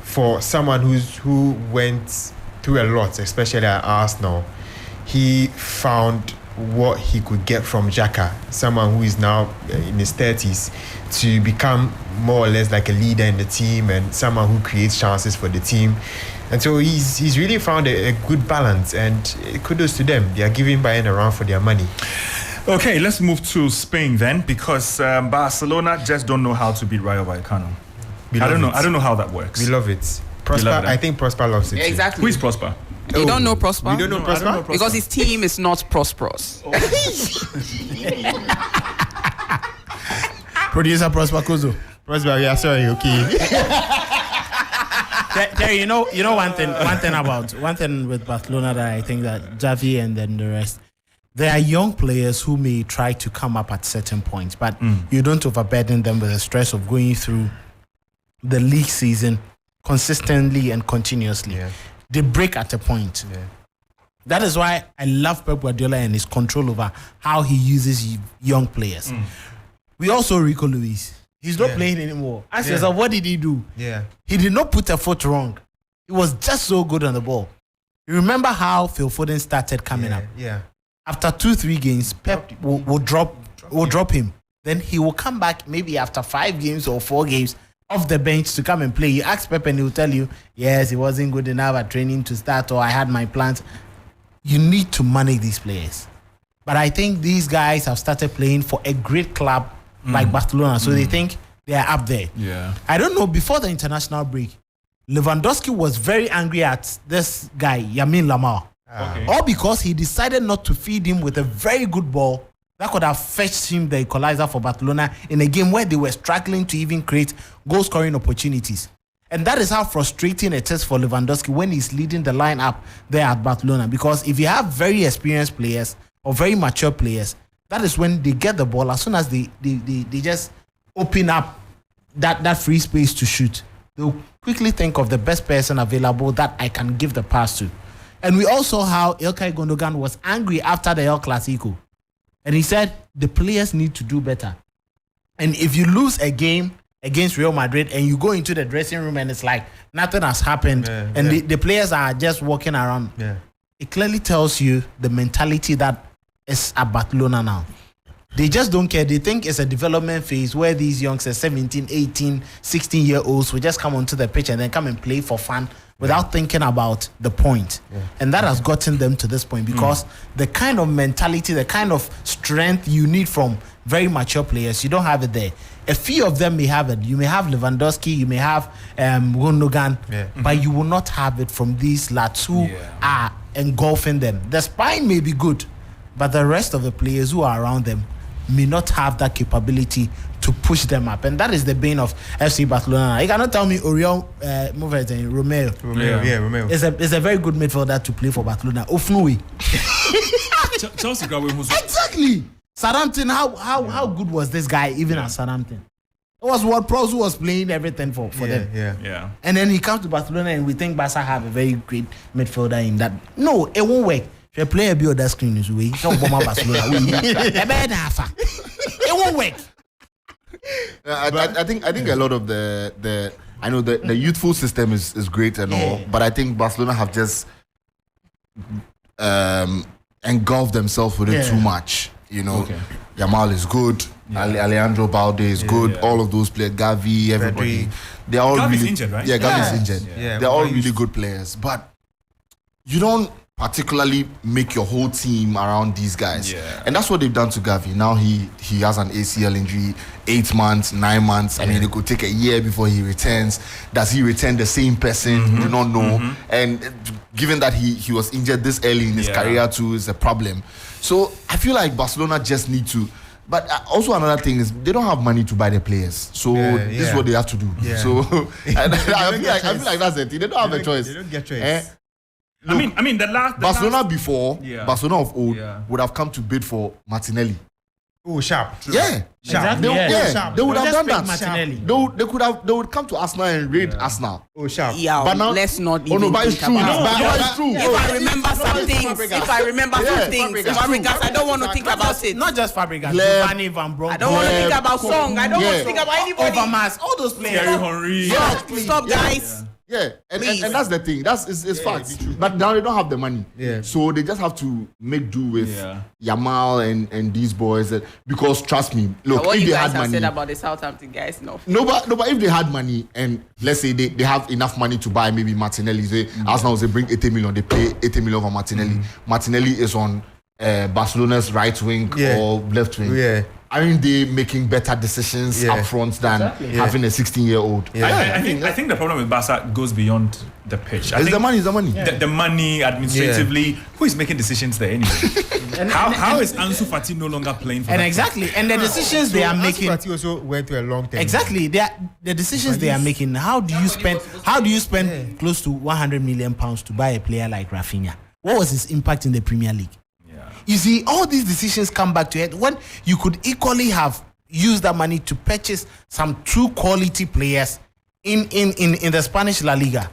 for someone who went through a lot, especially at Arsenal. He found what he could get from Xhaka, someone who is now in his 30s, to become more or less like a leader in the team and someone who creates chances for the team. And so he's really found a good balance, and kudos to them. They are giving Bayern a run for their money. Okay, let's move to Spain then, because Barcelona just don't know how to beat Rayo Vallecano. I don't know how that works. We love it. Prosper, I think Prosper loves it. Yeah, exactly. Who is Prosper? You don't know Prosper? You don't know Prosper? I don't know Prosper. Because his team is not prosperous. Producer Prosper Kozo. Prosper, yeah, sorry, okay. Terry, you know one thing with Barcelona that I think that Xavi and then the rest, there are young players who may try to come up at certain points, but you don't overburden them with the stress of going through the league season consistently and continuously. Yeah. They break at a point. Yeah. That is why I love Pep Guardiola and his control over how he uses young players. We also Rico Luis. He's not playing anymore. Ask yourself, what did he do? Yeah. He did not put a foot wrong. He was just so good on the ball. You remember how Phil Foden started coming up? Yeah. After 2-3 games, Pep will drop him. Then he will come back maybe after 5 games or 4 games off the bench to come and play. You ask Pep and he will tell you, yes, he wasn't good enough at training to start, or I had my plans. You need to manage these players. But I think these guys have started playing for a great club like Barcelona, so they think they are up there. Yeah. I don't know, before the international break, Lewandowski was very angry at this guy, Yamin Lamar. Okay. All because he decided not to feed him with a very good ball that could have fetched him the equalizer for Barcelona in a game where they were struggling to even create goal-scoring opportunities. And that is how frustrating it is for Lewandowski when he's leading the line up there at Barcelona. Because if you have very experienced players or very mature players, that is when they get the ball. As soon as they just open up that free space to shoot, they'll quickly think of the best person available that I can give the pass to. And we also saw how Ilkay Gundogan was angry after the El Clasico. And he said the players need to do better. And if you lose a game against Real Madrid and you go into the dressing room and it's like nothing has happened the players are just walking around, it clearly tells you the mentality that is at Barcelona now. They just don't care. They think it's a development phase where these youngsters, 17, 18, 16-year-olds, will just come onto the pitch and then come and play for fun without thinking about the point. And that has gotten them to this point because the kind of mentality, the kind of strength you need from very mature players, you don't have it there. A few of them may have it. You may have Lewandowski, you may have Gundogan, but you will not have it from these lads who are engulfing them. The spine may be good, but the rest of the players who are around them may not have that capability to push them up. And that is the bane of FC Barcelona. You cannot tell me Oriol Romeo. Romeo. Is a very good midfielder to play for Barcelona. Ofnui. Chelsea got away with Exactly. Southampton, how good was this guy even at Southampton? It was Ward-Prowse who was playing everything for them. Yeah. And then he comes to Barcelona and we think Barca have a very great midfielder in that. No, it won't work. If you play a bit of that screen is way, don't bomb Barcelona. It won't work. I think a lot of the I know the youthful system is great and all, but I think Barcelona have just engulfed themselves with it too much. You know, Yamal is good, Alejandro Balde is good, all of those players, Gavi, everybody. They're all Gavi's really injured, right? Yeah, Gavi's injured. Yeah, they're all really good players, but you don't particularly make your whole team around these guys. And that's what they've done to Gavi. Now he has an ACL injury, 8 months, 9 months. I mean, it could take a year before he returns. Does he return the same person? We do not know. And given that he was injured this early in his career too, is a problem. So I feel like Barcelona just need to. But also another thing is they don't have money to buy the players. So this is what they have to do. So I feel like that's it. They don't have a choice. They don't get choice. Look, I mean, the Barcelona last, before, Barcelona of old would have come to bid for Martinelli. Oh, sharp. Yeah. Exactly. They would have done Just pick that. Martinelli. They would come to Arsenal and raid Arsenal. Oh, sharp. Yeah, But now- let's not even Oh no, but it's think true. about it. But it's true. If I remember some things, I don't want to think about it. Not just Fabregas, Gleb. Giovanni Van Bronckhorst. I don't want to think about Song. I don't want to think about anybody. Overmars, all those players. Thierry Henry. Stop, guys. Yeah, and Please. that's the thing. It's facts. But now they don't have the money. Yeah. So they just have to make do with Yeah. Yamal and these boys. Because trust me, look, What if you they guys had have money, said about the Southampton guys, no. no, but if they had money and let's say they have enough money to buy maybe Martinelli, say Arsenal say bring 80 million, they pay 80 million for Martinelli. Martinelli is on Barcelona's right wing or left wing. Yeah. Aren't they making better decisions up front than having a 16-year-old? I think the problem with Barca goes beyond the pitch. I It's think the money, it's the money. the money administratively, who is making decisions there anyway? How is Ansu Fati no longer playing for And that exactly, and the decisions they are making. Ansu Fati also went through a long time. Exactly, the decisions they are making. How do you spend close to 100 million pounds to buy a player like Rafinha? What was his impact in the Premier League? You see, all these decisions come back to it when you could equally have used that money to purchase some true quality players in the Spanish La Liga.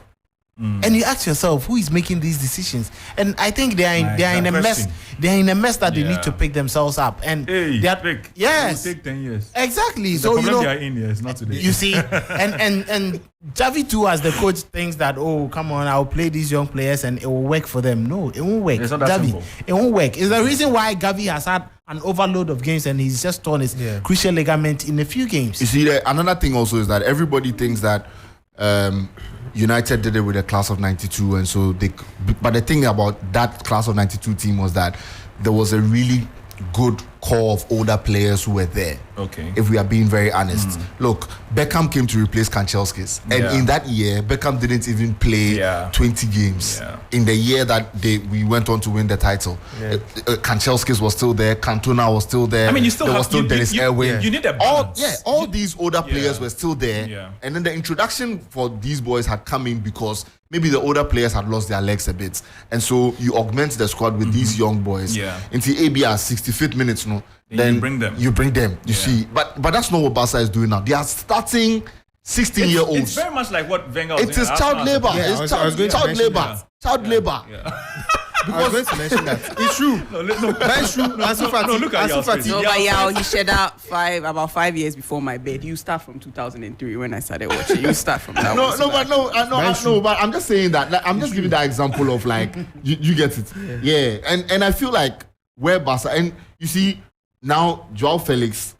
And you ask yourself, who is making these decisions? And I think they are in a mess. They are in a mess that they need to pick themselves up. And Hey, they are, pick. yes, It will take 10 years. exactly. The So you problem know, they are in here is not today. you see, and Javi too, as the coach, thinks that, oh, come on, I'll play these young players and it will work for them. No, it won't work. It's not that Javi, simple. it won't work. It's the reason why Gavi has had an overload of games and he's just torn his crucial ligament in a few games. You see, another thing also is that everybody thinks that United did it with a class of 92, and so but the thing about that class of 92 team was that there was a really good core of older players who were there. Okay. If we are being very honest. Look, Beckham came to replace Kanchelskis. And in that year, Beckham didn't even play 20 games. Yeah. In the year that we went on to win the title. Kanchelskis was still there. Cantona was still there. I mean, you still there have was still Dennis Irwin. You need a balance. All these older players were still there. Yeah. And then the introduction for these boys had come in because maybe the older players had lost their legs a bit. And so you augment the squad with these young boys. Yeah. Until AB at 65th minutes, then you bring them. You see. But that's not what Barca is doing now. They are starting 16-year-olds. It's very much like what Wenger was It doing is at child Arsenal. labor. Yeah, It's I was going to child mention labor. that. Child labor. I was going to mention that. It's true. That's true. Ansu Fati. look at Ansu your Fati. face. No, but yeah, he shed out about 5 years before my bed. You start from 2003 when I started watching. You start from that. But I'm just saying that. Like, I'm just giving that example of like you get it. Yeah. And I feel like where Barca, and you see now Joao Felix,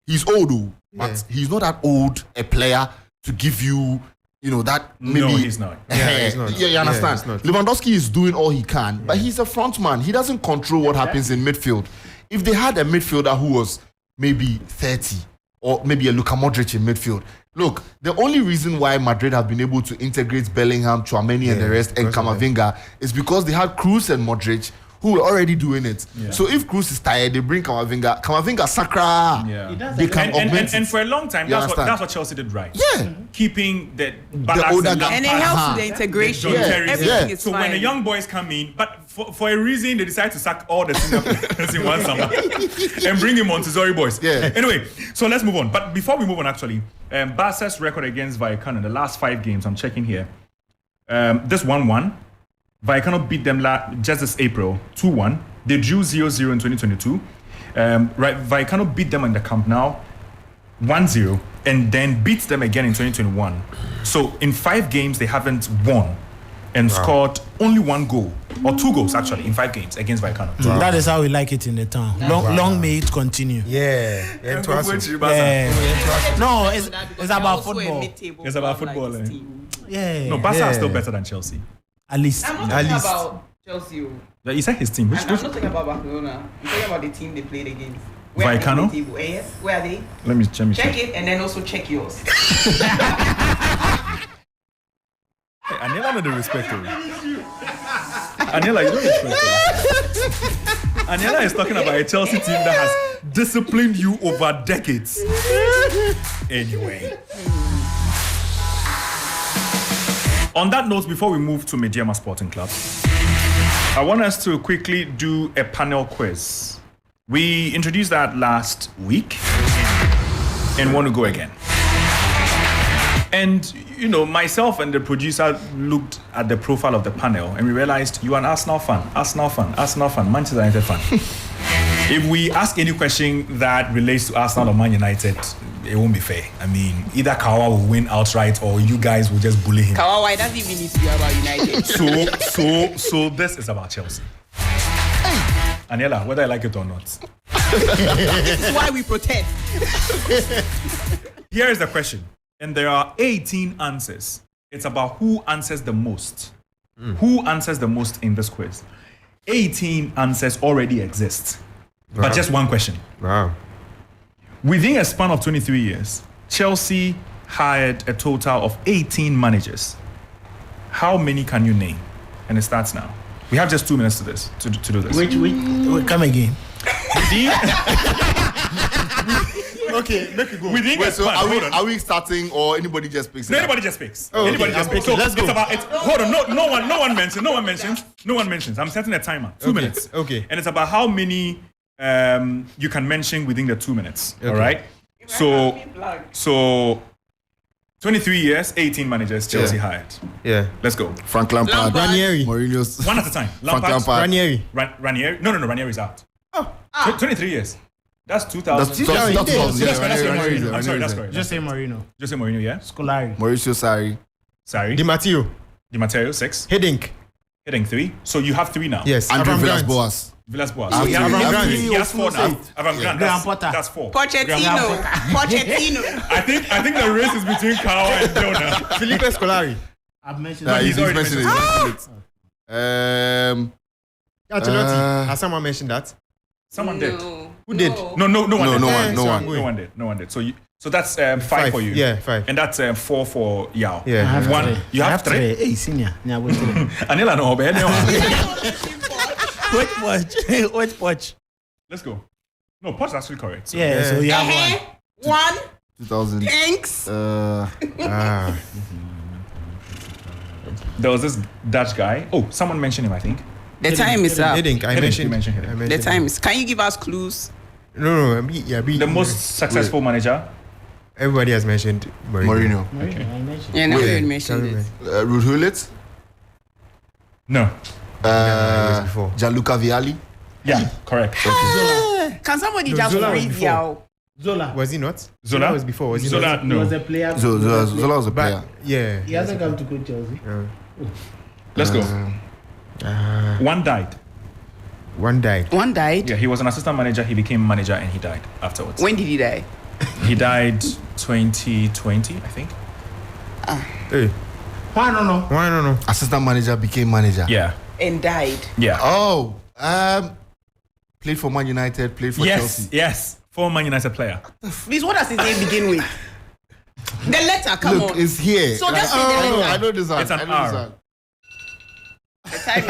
he's old, but he's not that old a player to give you that maybe. No, he's not. He's not. Yeah, you understand. he's not. Lewandowski is doing all he can, but he's a front man. He doesn't control what happens in midfield. If they had a midfielder who was maybe 30 or maybe a Luka Modric in midfield, look, the only reason why Madrid have been able to integrate Bellingham, Tchouaméni and the rest and Camavinga is because they had Kroos and Modric who were already doing it. Yeah. So if Kroos is tired, they bring Camavinga Sakra. Yeah. They can augment and for a long time, that's what Chelsea did right. Yeah. Keeping the balance older guy. And it helps with the integration. Everything is so fine. when the young boys come in, but for a reason, they decide to sack all the senior players in one summer and bring in Montessori boys. Yeah. Anyway, so let's move on. But before we move on, actually, Barca's record against Vallecano in the last 5 games, I'm checking here. This 1-1. Vallecano beat them just this April, 2-1. They drew 0-0 in 2022. Vallecano beat them in the Camp Nou, 1-0, and then beat them again in 2021. So in 5 games, they haven't won and scored only 1 goal, or 2 goals actually, in 5 games against Vallecano. Wow. That is how we like it in the town. Long may it continue. Yeah. No, it's about football. It's about football. Yeah. No, Barca are still better than Chelsea. At least. I'm not talking about Chelsea. You said his team. I'm not talking about Barcelona. I'm talking about the team they played against. Vallecano? Yes. Where are they? Let me check. It and then also check yours. Hey, Anela no dey respect her. Anela, you don't respect her. Anela is talking about a Chelsea team that has disciplined you over decades. Anyway. On that note, before we move to Mediama Sporting Club, I want us to quickly do a panel quiz. We introduced that last week and want to go again. And, you know, myself and the producer looked at the profile of the panel and we realized you are an Arsenal fan, Manchester United fan. If we ask any question that relates to Arsenal or Man United, it won't be fair. I mean, either Kawa will win outright or you guys will just bully him. Kawa, why doesn't even need to be about United? So this is about Chelsea. Aniela, whether I like it or not. This is why we protest. Here is the question. And there are 18 answers. It's about who answers the most. Who answers the most in this quiz? 18 answers already exist. Wow. But just one question. Wow. Within a span of 23 years, Chelsea hired a total of 18 managers. How many can you name? And it starts now. We have just 2 minutes to do this. Which come again? Okay, make it go. Within a Wait, so span, hold on. are we starting or anybody just picks? No, it up? anybody just picks. Oh, okay, Anybody just I'm picks. picking. So Let's go. it's about it. Hold on, no one mentions. I'm setting a timer. 2 minutes. Okay. And it's about how many you can mention within the 2 minutes. Okay. All right. So 23 years, 18 managers Chelsea hired. Yeah. Let's go. Frank Lampard, Ranieri. Mourinho's. One at a time. Frank Lampard. Ranieri. Ranieri. No, Ranieri's out. Oh. 23 years. That's 2000. That's 2000. Yeah, he did. That's Ranieri, correct. Ranieri, I'm sorry, that's Ranieri. correct. Just say Marino. Jose Mourinho, yeah? Scolari. Mauricio Sarri. Sorry. Di Matteo. Di Matteo, 6. Hiddink. Hitting 3. So you have 3 now. Yes. Andrew Avram Grant. Villas-Boas. Villas-Boas. Ah, So he has Avram three. Grant. He has 4 now. Eight. Avram Grant, Graham Potter. that's 4. Pochettino. I think the race is between Kawa and Jonah. Felipe Scolari. I've mentioned Nah, that. he's already mentioned it. Ancelotti. Has someone mentioned that? Someone did. Who did? No one did. No one. No one did. So that's 5 for you. Yeah, 5. And that's 4 for Yao. Yeah. I have One. three. You have 3. Hey, senior. Yeah, wait. Anila no, but Wait, watch. let's go. No, Pot's actually correct. So. Yeah, so you have one. 2000. Thanks. There was this Dutch guy. Oh, someone mentioned him, I think. The time is up. Hiddink. I Hiddink, mentioned. you mentioned Hiddink. I The mentioned time is. Can you give us clues? No. The most successful manager. Everybody has mentioned Mourinho. Mourinho. I mentioned. Yeah, now Yeah, you mentioned Calvin. it. Ruud Gullit. No. it was before. Gianluca Vialli. Yeah, correct. Can somebody No, just Zola was read before. Yao? Zola. Was he not? Zola? was before. Was he Zola, not? He was no. a player. Zola was a player. But yeah. He hasn't come to coach Chelsea. Let's go. One died. One died. One died. Yeah, he was an assistant manager. He became manager and he died afterwards. When did he die? He died 2020, I think. Hey, I don't know. why I don't know. Assistant manager became manager. Yeah. And died. Yeah. Oh, played for Man United, played for Yes. Chelsea. Yes. Former Man United player. Please, what does his name begin with? The letter, come Look, on. it's here. So just say the letter. I know this one. It's an I know this R. one. The time is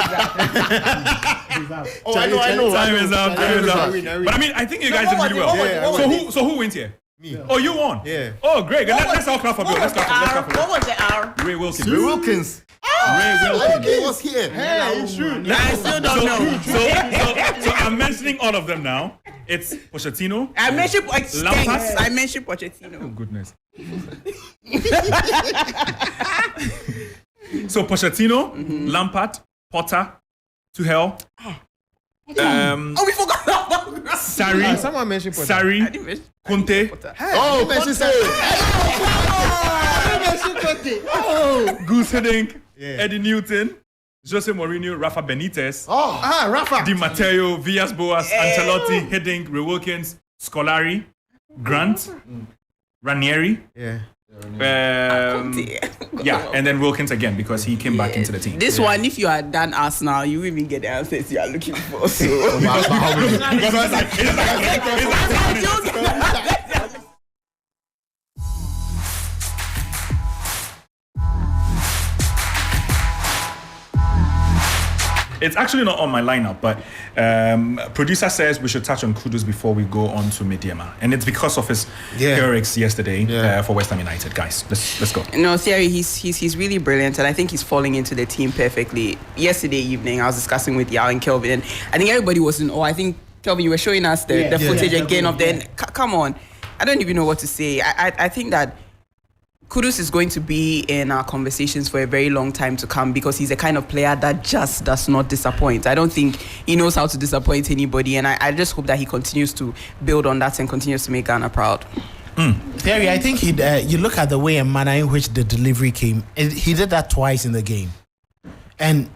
up. Oh, I know. Time is up. Time is up. I win. But I mean, I think you guys what did was really it? well. What was it? What was it? So who wins here? Me. Oh, you won. Yeah. Oh, great. What Let's all clap for Bill. What was Let's the clap R? for Bill. What was the R? Ray Wilkins. Ray Wilkins. Ray Wilkins. He was here. Hey, you should. I still don't know. So I'm mentioning all of them now. It's Pochettino. I mentioned Lampard. I mentioned Pochettino. Oh, goodness. So Pochettino, Lampard, Potter, Tuchel, Oh, we forgot about Sarri, Someone mentioned Potter. Sarri, Conte, Oh, Manchester. Goose Hiddink, Yeah. Eddie Newton, Jose Mourinho, Rafa Benitez, Rafa. Di Matteo, Villas-Boas, Ancelotti, Hiddink, Ray Wilkins, Scolari, Grant, Ranieri, Yeah. yeah, and then Wilkins again because he came back into the team. This one, if you had done Arsenal, you wouldn't even get the answers you are looking for. So. It's actually not on my lineup, but producer says we should touch on Kudus before we go on to Mediema, and it's because of his heroics yesterday for West Ham United. Guys, let's go. No, Thierry, he's really brilliant, and I think he's falling into the team perfectly. Yesterday evening, I was discussing with Yao and Kelvin, and I think everybody was in awe. I think Kelvin, you were showing us the footage again of the come on. I don't even know what to say. I think that Kudus is going to be in our conversations for a very long time to come because he's a kind of player that just does not disappoint. I don't think he knows how to disappoint anybody, and I just hope that he continues to build on that and continues to make Ghana proud. Terry, I think you look at the way and manner in which the delivery came. He did that twice in the game. And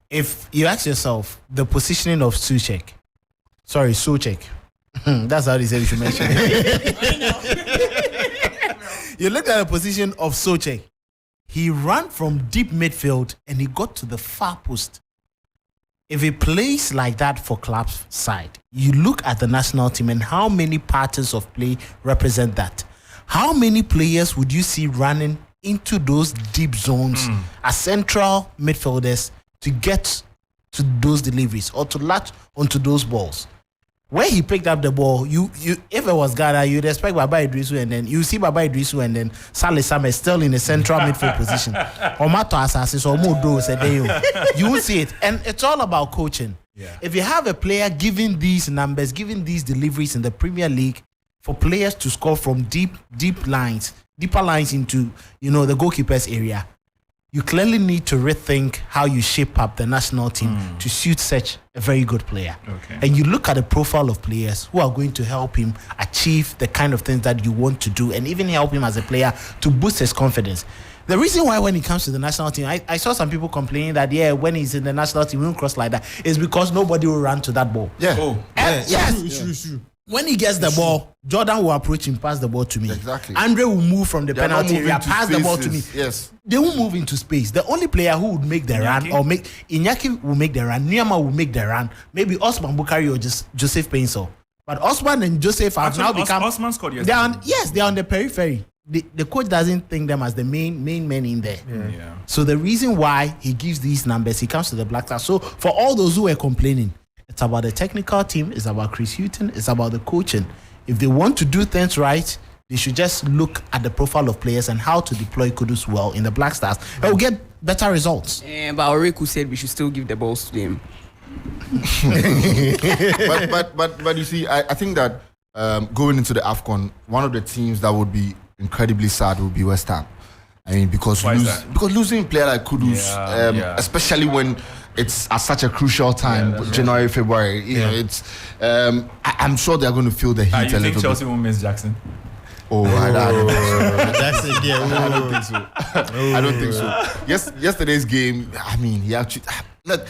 if you ask yourself, the positioning of Soucek, that's how they said you should mention it. You look at the position of Soucek. He ran from deep midfield and he got to the far post. If he plays like that for club's side, you look at the national team and how many patterns of play represent that. How many players would you see running into those deep zones as central midfielders to get to those deliveries or to latch onto those balls? When he picked up the ball, you if it was Ghana, you'd expect Baba Idrisu, and then you see Baba Idrisu and then Saleh Same still in the central midfield position. Omato Assassins or Modo said you will see it. And it's all about coaching. Yeah. If you have a player giving these numbers, giving these deliveries in the Premier League for players to score from deeper lines into the goalkeeper's area, you clearly need to rethink how you shape up the national team to suit such a very good player. Okay. And you look at the profile of players who are going to help him achieve the kind of things that you want to do and even help him as a player to boost his confidence. The reason why when he comes to the national team, I saw some people complaining that, when he's in the national team, he won't cross like that, is because nobody will run to that ball. Yeah. True. When he gets the ball, Jordan will approach him, pass the ball to me. Exactly. Andre will move from the penalty area, pass the ball to me. Yes. They will move into space. The only player who would make the run Iñaki will make the run, Niyama will make the run, maybe Osman Bukari or just Joseph Painso. But Osman and Joseph have now become... Osman scored yesterday. They're on the periphery. The coach doesn't think them as the main men in there. Yeah. So the reason why he gives these numbers, he comes to the Black Stars. So for all those who are complaining, it's about the technical team, it's about Chris Hughton, it's about the coaching. If they want to do things right, they should just look at the profile of players and how to deploy Kudus well in the Black Stars. They will get better results. But Oreku said we should still give the balls to him. but you see, I think that going into the AFCON, one of the teams that would be incredibly sad would be West Ham. I mean, because losing a player like Kudus, especially when it's at such a crucial time, January, right. February, you know, it's. I'm sure they're going to feel the heat a little bit. You think Chelsea won't miss Jackson? I don't think so. That's it. Yeah. I don't think so. I don't think so. Yesterday's game. I mean, he actually. Look,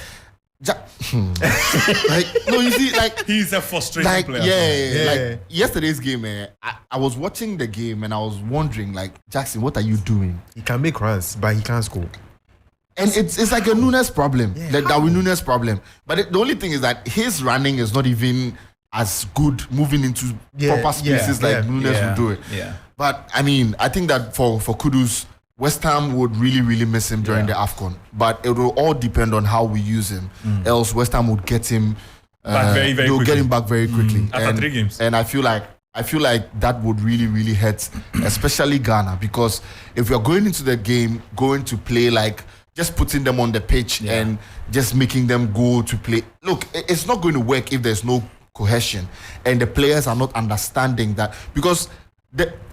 you see, he's a frustrating player. Yeah. Like yesterday's game, I was watching the game and I was wondering, Jackson, what are you doing? He can make runs, but he can't score. And it's like a Nunes problem, like Darwin Nunes problem. But the only thing is that his running is not even as good moving into proper spaces like Nunes would do it. Yeah. But I mean, I think that for Kudus, West Ham would really, really miss him during the AFCON. But it will all depend on how we use him. Else West Ham would get him back very, very quickly. Get him back very quickly. After 3 games. And I feel like that would really, really hurt, especially Ghana, because if we're going into the game, going to play just putting them on the pitch and just making them go to play. Look, it's not going to work if there's no cohesion and the players are not understanding that, because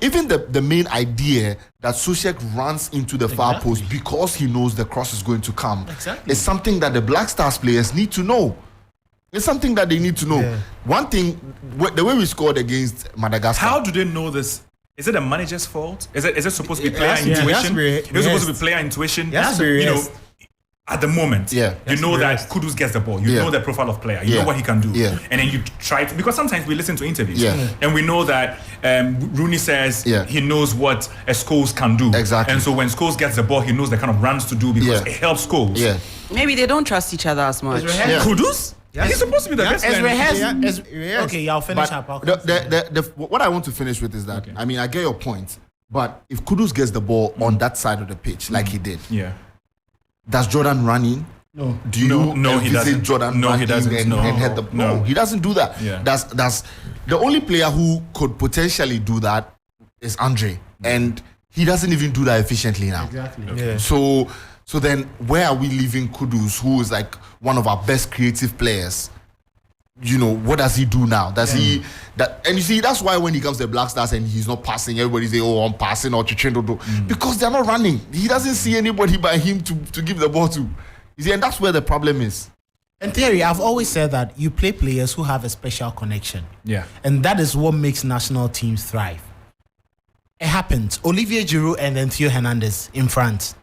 even the main idea that Soucek runs into the far post because he knows the cross is going to come is something that the Black Stars players need to know. It's something that they need to know. Yeah. One thing, the way we scored against Madagascar. How do they know this? Is it the manager's fault? Is it supposed to be player intuition? It's supposed to be player intuition. At the moment, you know that Kudus gets the ball. You know the profile of player. You know what he can do. Yeah. And then you try to, because sometimes we listen to interviews and we know that Rooney says he knows what a Scholes can do. Exactly. And so when Scholes gets the ball, he knows the kind of runs to do because it helps Scholes. Yeah. Maybe they don't trust each other as much. Kudus? Yes. He's supposed to be the best player. Okay, I'll finish up. What I want to finish with is that, I mean, I get your point, but if Kudus gets the ball on that side of the pitch like he did, does Jordan run in? No. Do you he doesn't. Jordan no, run he doesn't. in and head the ball? No, he doesn't do that. Yeah. That's the only player who could potentially do that is Andre, and he doesn't even do that efficiently now. Exactly. Okay. So then where are we leaving Kudus, who is like one of our best creative players? what does he do now? Does he that? And you see, that's why when he comes to the Black Stars and he's not passing, everybody say, "Oh, I'm passing," or Chichindo, because they're not running. He doesn't see anybody by him to give the ball to. You see, and that's where the problem is. In theory, I've always said that you play players who have a special connection. Yeah. And that is what makes national teams thrive. It happens. Olivier Giroud and then Theo Hernandez in France.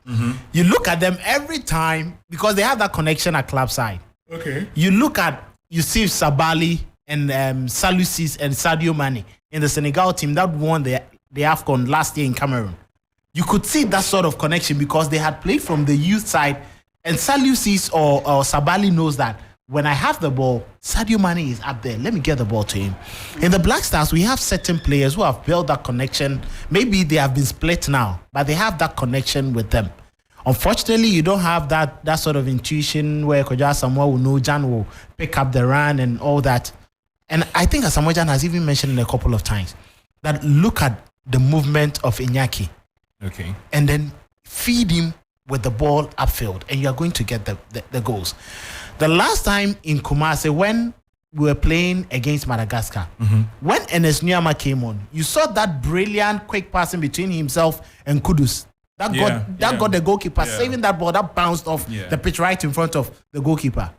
You look at them every time because they have that connection at club side. Okay. You look at Youssouf Sabali and Salusis and Sadio Mane in the Senegal team that won the AFCON last year in Cameroon. You could see that sort of connection because they had played from the youth side, and Salusis or Sabali knows that when I have the ball, Sadio Mane is up there. Let me get the ball to him. In the Black Stars, we have certain players who have built that connection. Maybe they have been split now, but they have that connection with them. Unfortunately, you don't have that sort of intuition where Koja Samuel will know Jan will pick up the run and all that. And I think Asamoah Gyan has even mentioned it a couple of times that look at the movement of Iñaki. Okay. And then feed him with the ball upfield, and you are going to get the goals. The last time in Kumasi, when we were playing against Madagascar, when Enes Nyama came on, you saw that brilliant quick passing between himself and Kudus. That got the goalkeeper saving that ball that bounced off the pitch right in front of the goalkeeper.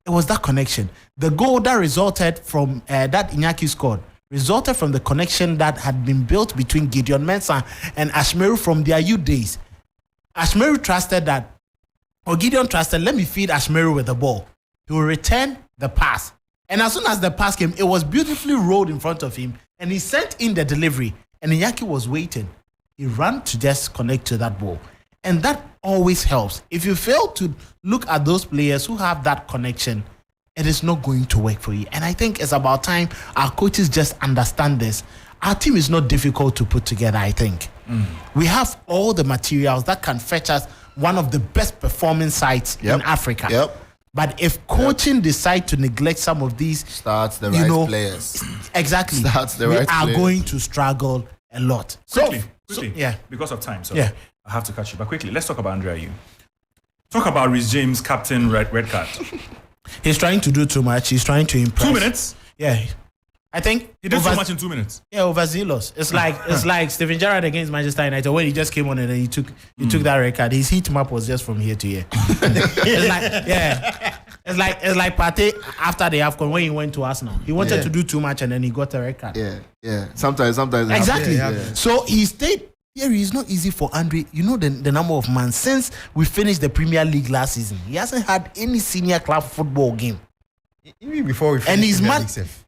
It was that connection. The goal that resulted from that Iñaki scored resulted from the connection that had been built between Gideon Mensah and Ashmeru from their youth days. Ashmeru trusted that, or Gideon trusted, let me feed Ashmeru with the ball. He will return the pass. And as soon as the pass came, it was beautifully rolled in front of him, and he sent in the delivery, and Iñaki was waiting. He ran to just connect to that ball. And that always helps. If you fail to look at those players who have that connection, it is not going to work for you. And I think it's about time our coaches just understand this. Our team is not difficult to put together, I think. We have all the materials that can fetch us one of the best performing sides in Africa. But if coaching decide to neglect some of these, starts the right players. Exactly. Starts the we right are players. going to struggle a lot. Quickly, yeah. because of time. So Yeah. I have to catch you. But quickly, let's talk about Dede Ayew. Talk about Reece James, captain, red card. He's trying to do too much. He's trying to impress. 2 minutes? Yeah. I think He did so much in 2 minutes. Yeah, overzealous. It's like Steven Gerrard against Manchester United when he just came on and then he took that red card. His heat map was just from here to here. It's like Partey after the AFCON when he went to Arsenal. He wanted to do too much and then he got a red card. Yeah. Sometimes. Exactly. Yeah. So he stayed. Here it's not easy for Andre. You know the number of months since we finished the Premier League last season. He hasn't had any senior club football game. Even before we And he's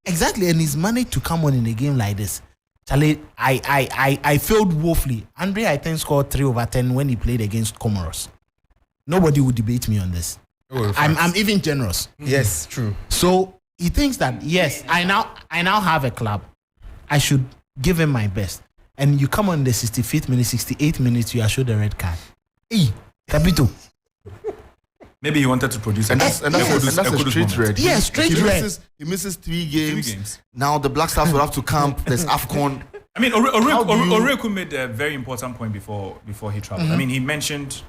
exactly, and he's managed to come on in a game like this. Charlie, I failed woefully. Andre, I think, scored 3/10 when he played against Comoros. Nobody would debate me on this. I'm even generous. Yes, true. So he thinks that yes, I now have a club. I should give him my best. And you come on the 65th minute, 68th minute, you are showed the red card. Hey, Capito. Maybe he wanted to produce And that's a straight red. Yeah, straight red. He misses 3 games. Now the Black Stars will have to camp. There's AFCON. I mean, Oreku made a very important point before he traveled. I mean, he mentioned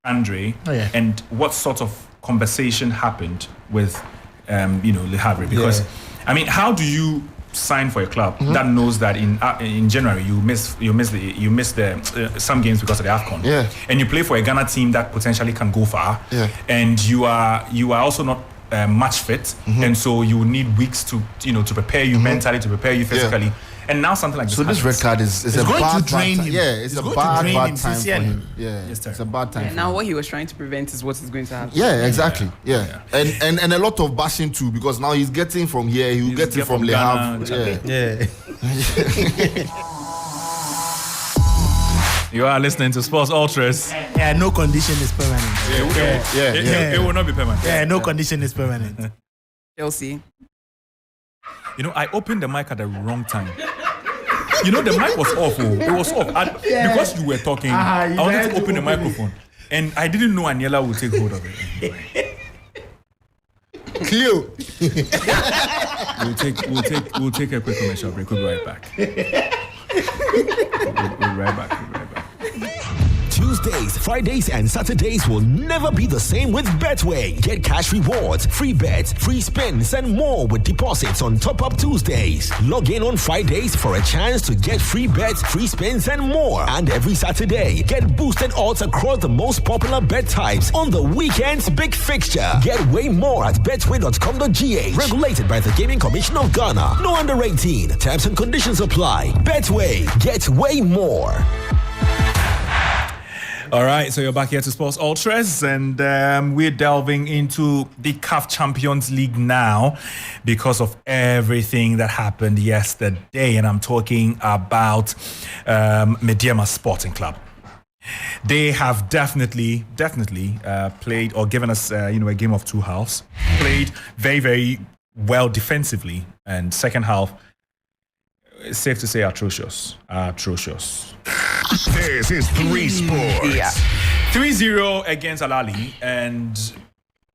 Andre and what sort of conversation happened with, Le Havre. Because, I mean, how do you sign for a club that knows that in January you miss the some games because of the AFCON, and you play for a Ghana team that potentially can go far, and you are also not match fit, and so you need weeks to prepare you mentally, to prepare you physically, and now something like this. So this red card is a going bad to drain time. him. Yeah, it's a bad time for him. Yes, It's a bad time. Now what he was trying to prevent is what is going to happen. Yeah, exactly. Yeah. And a lot of bashing too, because now he's getting from here, he'll get it from Le Havre. Yeah. You are listening to Sports Ultras. Yeah, no condition is permanent. It will not be permanent. Yeah, no condition is permanent. Chelsea. I opened the mic at the wrong time. The mic was off. It was off. Because you were talking, I wanted to open the microphone. And I didn't know Aniela would take hold of it. Cleo. We'll take a quick commercial break. We'll be right back. We'll be right back. Tuesdays, Fridays, and Saturdays will never be the same with Betway. Get cash rewards, free bets, free spins, and more with deposits on Top Up Tuesdays. Log in on Fridays for a chance to get free bets, free spins, and more. And every Saturday, get boosted odds across the most popular bet types on the weekend's big fixture. Get way more at betway.com.gh. Regulated by the Gaming Commission of Ghana. No under 18. Terms and conditions apply. Betway. Get way more. All right, so you're back here to Sports Ultras, and we're delving into the CAF Champions League now because of everything that happened yesterday, and I'm talking about Medeama Sporting Club. They have definitely played or given us a game of two halves. Played very, very well defensively, and second half, it's safe to say atrocious. This is 3 Sports. Yeah. 3-0 against Al Ahly, and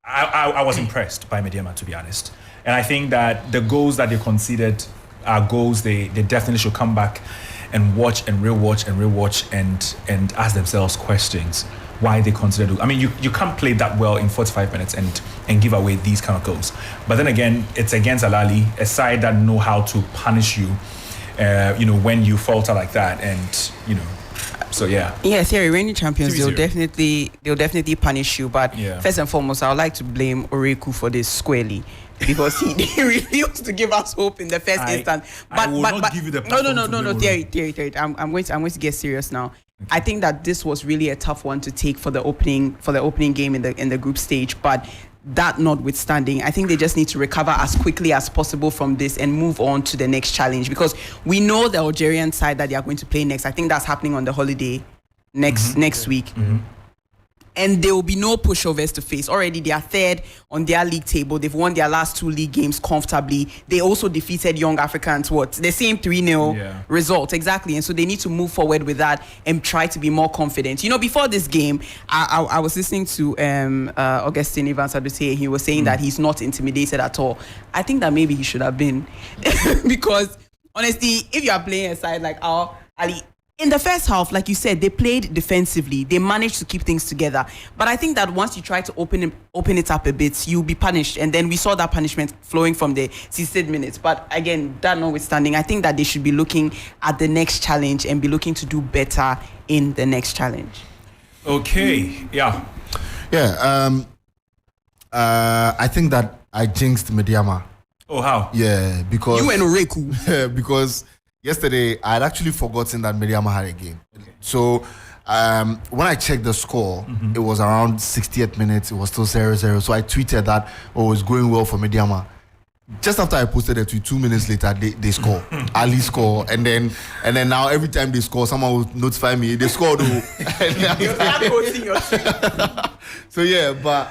I was impressed by Medeama, to be honest. And I think that the goals that they conceded are goals they definitely should come back and watch and rewatch and ask themselves questions why they consider. I mean, you can't play that well in 45 minutes and give away these kind of goals. But then again, it's against Al Ahly, a side that know how to punish you, when you falter like that, and so yeah. Yeah, Thierry, reigning champions, 3-0. they'll definitely punish you. But first and foremost, I would like to blame Oreku for this squarely, because he refused to give us hope in the first instance. But I will not give you the platform no, to Thierry. I'm going to get serious now. Okay. I think that this was really a tough one to take for the opening game in the group stage, but that notwithstanding, I think they just need to recover as quickly as possible from this and move on to the next challenge, because we know the Algerian side that they are going to play next. I think that's happening on the holiday next week. Mm-hmm. And there will be no pushovers to face. Already they are third on their league table. They've won their last 2 league games comfortably. They also defeated Young Africans, the same 3-0 result. Exactly. And so they need to move forward with that and try to be more confident. Before this game, I was listening to Augustine Evans Adusei. He was saying that he's not intimidated at all. I think that maybe he should have been. Because honestly, if you are playing a side like Al Ahly, in the first half, like you said, they played defensively. They managed to keep things together. But I think that once you try to open it up a bit, you'll be punished. And then we saw that punishment flowing from the 60 minutes. But again, that notwithstanding, I think that they should be looking at the next challenge and be looking to do better in the next challenge. Okay, yeah. Yeah, I think that I jinxed Medeama. Oh, how? Yeah, because... You and Oreku. Yeah, because... Yesterday, I had actually forgotten that Medeama had a game. Okay. So, when I checked the score, it was around 60th minute. It was still 0-0. So I tweeted that it was going well for Medeama. Just after I posted a tweet, 2 minutes later, they score. Ali score, and then now every time they score, someone will notify me they scored. So yeah, but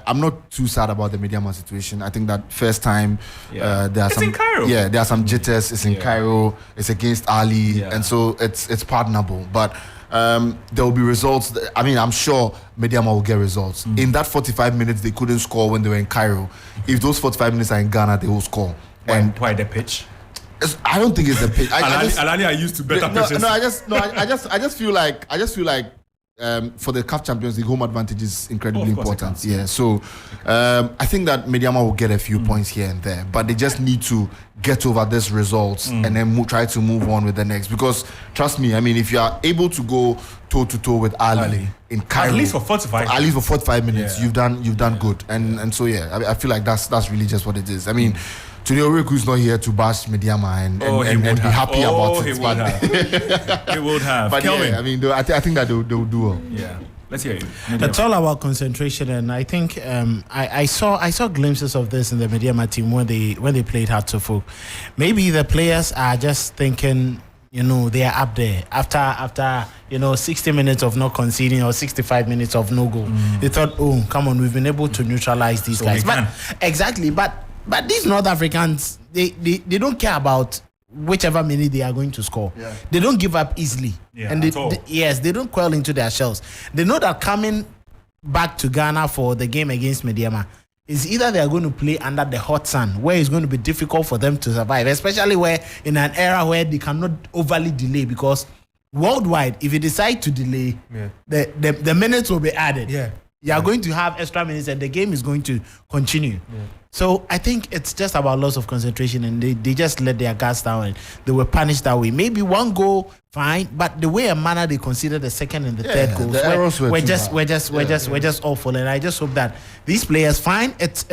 I'm not too sad about the Medeama situation. I think that first time there are in Cairo. Yeah, there are some jitters. It's in Cairo. It's against Ali, and so it's pardonable. But there will be results. I'm sure Medeama will get results. In that 45 minutes, they couldn't score when they were in Cairo. If those 45 minutes are in Ghana, they will score. Why the pitch? I don't think it's the pitch. Al Ahly are used to better pitches. I just feel like. For the CAF Champions League, home advantage is incredibly important. Yeah, so I think that Medeama will get a few points here and there, but they just need to get over this results and then try to move on with the next. Because trust me, if you are able to go toe to toe with Ali in Cairo, at least for 45 minutes, you've done good. And so I feel like that's really just what it is. Today Oreku's not here to bash Medeama and be happy about it. He would have. But Kelvin. I think that they'll do well. Yeah. Let's hear you. It's all about concentration, and I think I saw glimpses of this in the Medeama team when they played Hartlepool. Maybe the players are just thinking, they are up there after 60 minutes of not conceding or 65 minutes of no goal. They thought, oh, come on, we've been able to neutralize these guys. But these North Africans, they don't care about whichever minute they are going to score. Yeah. They don't give up easily. Yeah, and they don't quail into their shells. They know that coming back to Ghana for the game against Medeama is either they are going to play under the hot sun, where it's going to be difficult for them to survive, especially where in an era where they cannot overly delay, because worldwide, if you decide to delay, the minutes will be added. Yeah. You are going to have extra minutes and the game is going to continue. Yeah. So I think it's just about loss of concentration and they just let their guards down and they were punished that way. Maybe one goal, fine, but the way and manner they considered the second and the third goals we're just awful. And I just hope that these players, fine, it's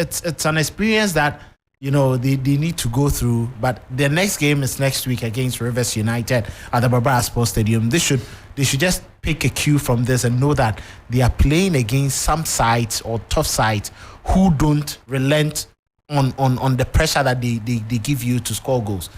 an experience that they need to go through. But the next game is next week against Rivers United at the Barbara Sports Stadium. They should just pick a cue from this and know that they are playing against some sides or tough sides who don't relent on the pressure that they give you to score goals.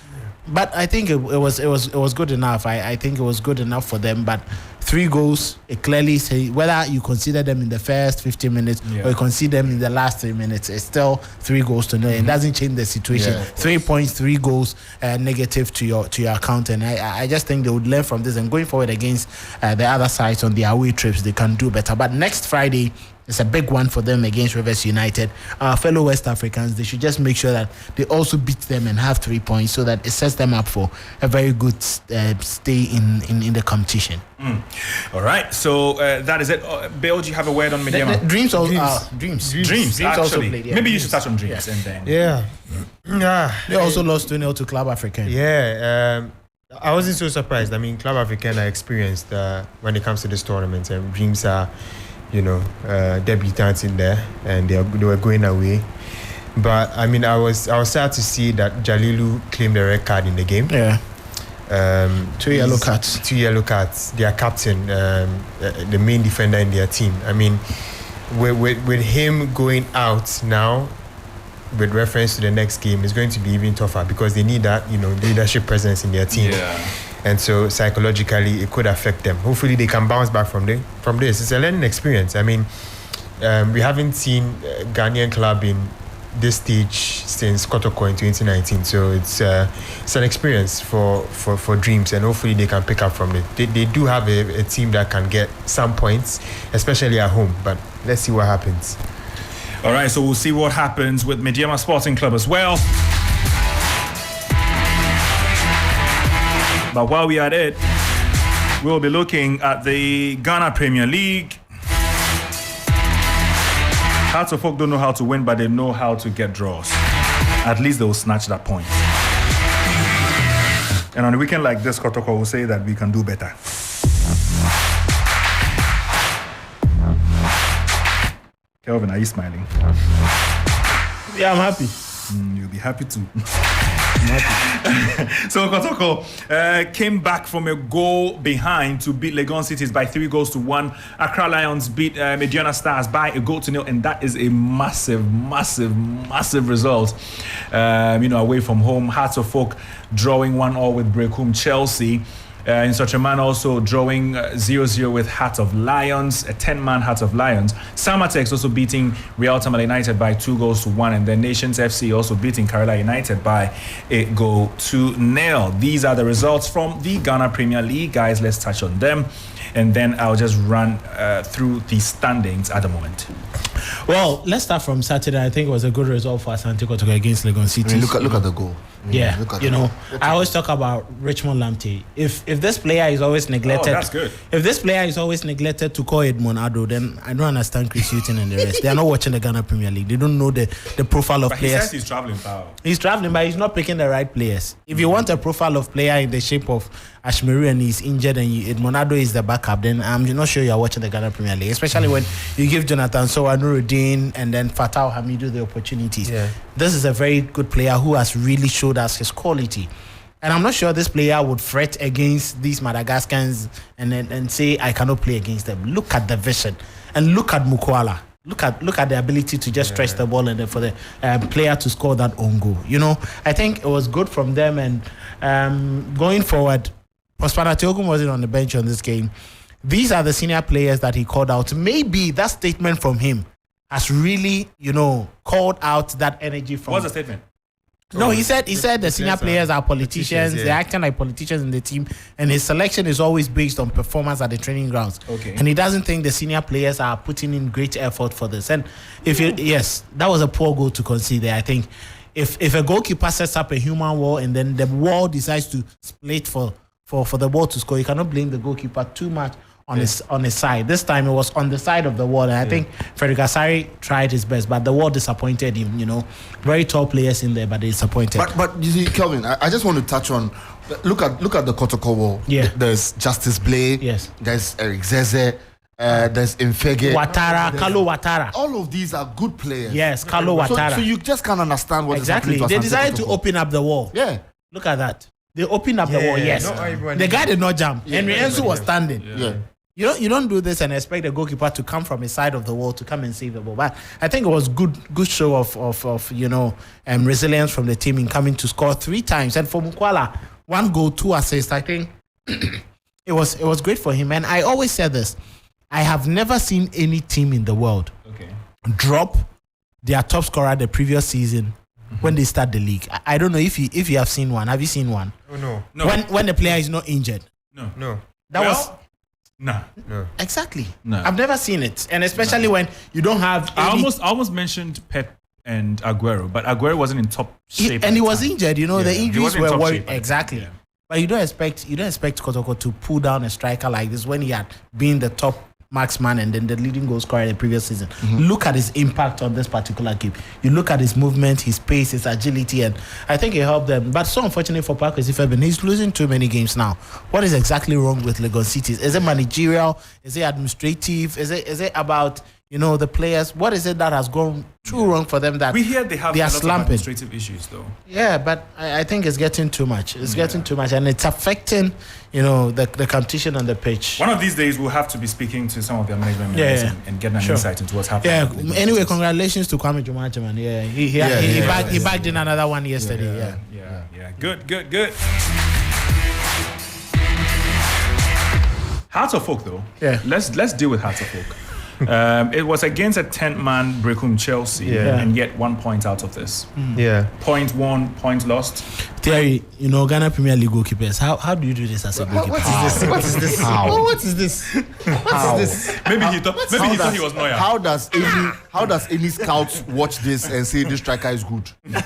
But I think it was good enough. I think it was good enough for them. But 3 goals, it clearly say whether you consider them in the first 15 minutes or you consider them in the last 3 minutes, it's still 3 goals to 0. It doesn't change the situation. 3 points, 3 goals negative to your account. And I just think they would learn from this and going forward against the other sides on the away trips, they can do better. But next Friday, it's a big one for them against Rivers United. Our fellow West Africans, they should just make sure that they also beat them and have 3 points so that it sets them up for a very good stay in the competition. All right, so that is it. Bill, do you have a word on Mediama? Dreams actually. Also played, Maybe you should touch on Dreams and then. They also lost 2-0 to Club Africain. I wasn't so surprised. I mean, Club Africain are experienced when it comes to this tournament, and Dreams are debutants in there, and they were going away. But I mean, I was sad to see that Jalilu claimed a red card in the game. 2 yellow cards. 2 yellow cards. Their captain, the main defender in their team. I mean, with him going out now, with reference to the next game, it's going to be even tougher because they need that leadership presence in their team. And so psychologically, it could affect them. Hopefully, they can bounce back from this. It's a learning experience. I mean, we haven't seen Ghanaian club in this stage since Kotoko in 2019. So it's an experience for Dreams, and hopefully they can pick up from it. They do have a team that can get some points, especially at home. But let's see what happens. All right, so we'll see what happens with Mediama Sporting Club as well. But while we are at it, we'll be looking at the Ghana Premier League. Hearts of Folk don't know how to win, but they know how to get draws. At least they will snatch that point. And on a weekend like this, Kotoko will say that we can do better. Kelvin, are you smiling? Yeah, I'm happy. You'll be happy too. So Kotoko came back from a goal behind to beat Legon Cities by 3-1. Accra Lions beat Mediana Stars by 1-0, and that is a massive result. Away from home. Hearts of Folk drawing 1-1 with Brekum Chelsea. In such a man also drawing 0-0 with Heart of Lions, a 10-man Heart of Lions. Samatex also beating Real Tamale United by 2-1, and then Nations FC also beating Kerala United by 1-0. These are the results from the Ghana Premier League. Guys, let's touch on them, and then I'll just run through the standings at the moment. Well, let's start from Saturday. I think it was a good result for Asante Kotoko against Legon City. I mean, look at the goal. I always talk about Richmond Lamptey. If this player is always neglected, that's good. If this player is always neglected to call Edmond Ado, then I don't understand Chris Hutton and the rest. They are not watching the Ghana Premier League. They don't know the profile of but players. He says he's traveling power. He's traveling, but he's not picking the right players. If you want a profile of player in the shape of Ashmeru and he's injured and Edmond Ado is the backup, then I'm not sure you're watching the Ghana Premier League, especially when you give Jonathan Sowa, Nuruddin, and then Fatah Hamidu the opportunities. This is a very good player who has really showed us his quality. And I'm not sure this player would fret against these Madagascans and say, I cannot play against them. Look at the vision. And look at Mukwala. Look at the ability to just stretch the ball and then for the player to score that own goal. I think it was good from them. And going forward, Prospana Teogum wasn't on the bench on this game. These are the senior players that he called out. Maybe that statement from him has really, called out that energy from... What's the statement? No, he said the senior players are politicians. They're acting like politicians in the team, and his selection is always based on performance at the training grounds. Okay. And he doesn't think the senior players are putting in great effort for this. And that was a poor goal to concede there. I think if a goalkeeper sets up a human wall and then the wall decides to split for for the ball to score. You cannot blame the goalkeeper too much on his side. This time it was on the side of the wall, and I think Frederick Asari tried his best, but the wall disappointed him. Very tall players in there, but they disappointed. But you see, Kelvin, I just want to touch on. Look at the Kotoko wall. Yeah. There's Justice Blay. Yes. There's Eric Zeze. There's Infege. Carlo Ouattara. All of these are good players. Yes, Carlo Ouattara. So you just can't understand what exactly. is happening. They decided to open up the wall. Yeah. Look at that. They opened up the wall. Yes. The guy did not jump. Henry Ensu was standing. Yeah. You don't do this and expect the goalkeeper to come from his side of the wall to come and save the ball. But I think it was good show of resilience from the team in coming to score 3 times. And for Mukwala, 1 goal, 2 assists. I think it was great for him. And I always said this: I have never seen any team in the world drop their top scorer the previous season when they start the league. I don't know if you have seen one. Have you seen one? Oh, no. When the player is not injured. No. No. Exactly. No. I've never seen it, and especially when you don't have. I almost mentioned Pep and Aguero, but Aguero wasn't in top shape, and he was injured. The he injuries wasn't in were top worried. shape. Exactly. Yeah. But you don't expect Kotoko to pull down a striker like this when he had been the top marksman and then the leading goal scorer in the previous season. Look at his impact on this particular game. You look at his movement, his pace, his agility, and I think it helped them. But so unfortunate for Parkwesi Febin, he's losing too many games now. What is exactly wrong with Lagos City? Is it managerial? Is it administrative? Is it about the players? What is it that has gone too wrong for them that We hear they have are a lot slumping? of administrative issues, though. Yeah, but I think it's getting too much. It's getting too much, and it's affecting, the competition on the pitch. One of these days, we'll have to be speaking to some of their management members and get an insight into what's happening. Yeah. Anyway, congratulations to Kwame Jumacheman. Yeah, he bagged in another one yesterday. Yeah. Good. Hearts of Folk, though. Yeah. Let's deal with Hearts of Folk. It was against a 10-man Brecum Chelsea, and yet 1 point out of this. Yeah. Point won, point lost. Thierry, Ghana Premier League goalkeepers. How do you do this as a goalkeeper? What is this? What is this? Maybe he thought he was Neuer. How does any scout watch this and say this striker is good? You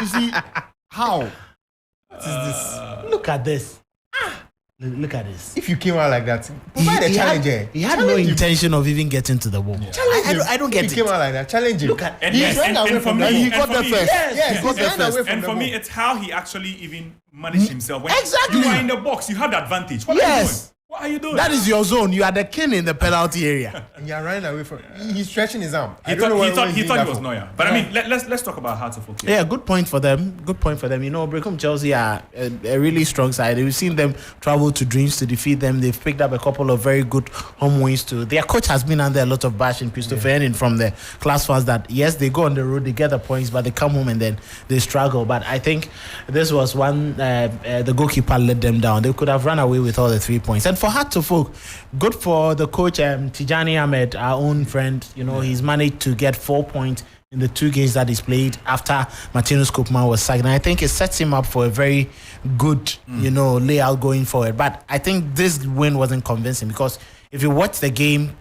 see, how? What is this? Look at this. Look at this. If you came out like that, provide a challenger. He had no intention of even getting to the ball. I don't get it. it. If you came out like that, challenge him. Look at And He yes, ran away and for from me, the He and got for there me- first. Yes, He got there he ran away first. from And the for me, ball. it's how he actually even managed himself. When Exactly. you are in the box, you have the advantage. What are you doing? Yes. What are you doing? That is your zone. You are the king in the penalty area. And you're running away from. He's stretching his arm. He thought he was Neuer. But I mean, let's talk about Hearts of Folk. Yeah, good point for them. Brecum Chelsea are a really strong side. We've seen them travel to Dreams to defeat them. They've picked up a couple of very good home wins too. Their coach has been under a lot of bashing, Christopher Henning, from the class fans that yes, they go on the road, they get the points, but they come home and then they struggle. But I think this was one the goalkeeper let them down. They could have run away with all the 3 points. And for Hearts of Folk, good for the coach Tijani Ahmed, our own friend. He's managed to get 4 points in the 2 games that he's played after Martinus Koopman was sacked. And I think it sets him up for a very good, layout going forward. But I think this win wasn't convincing because if you watch the game,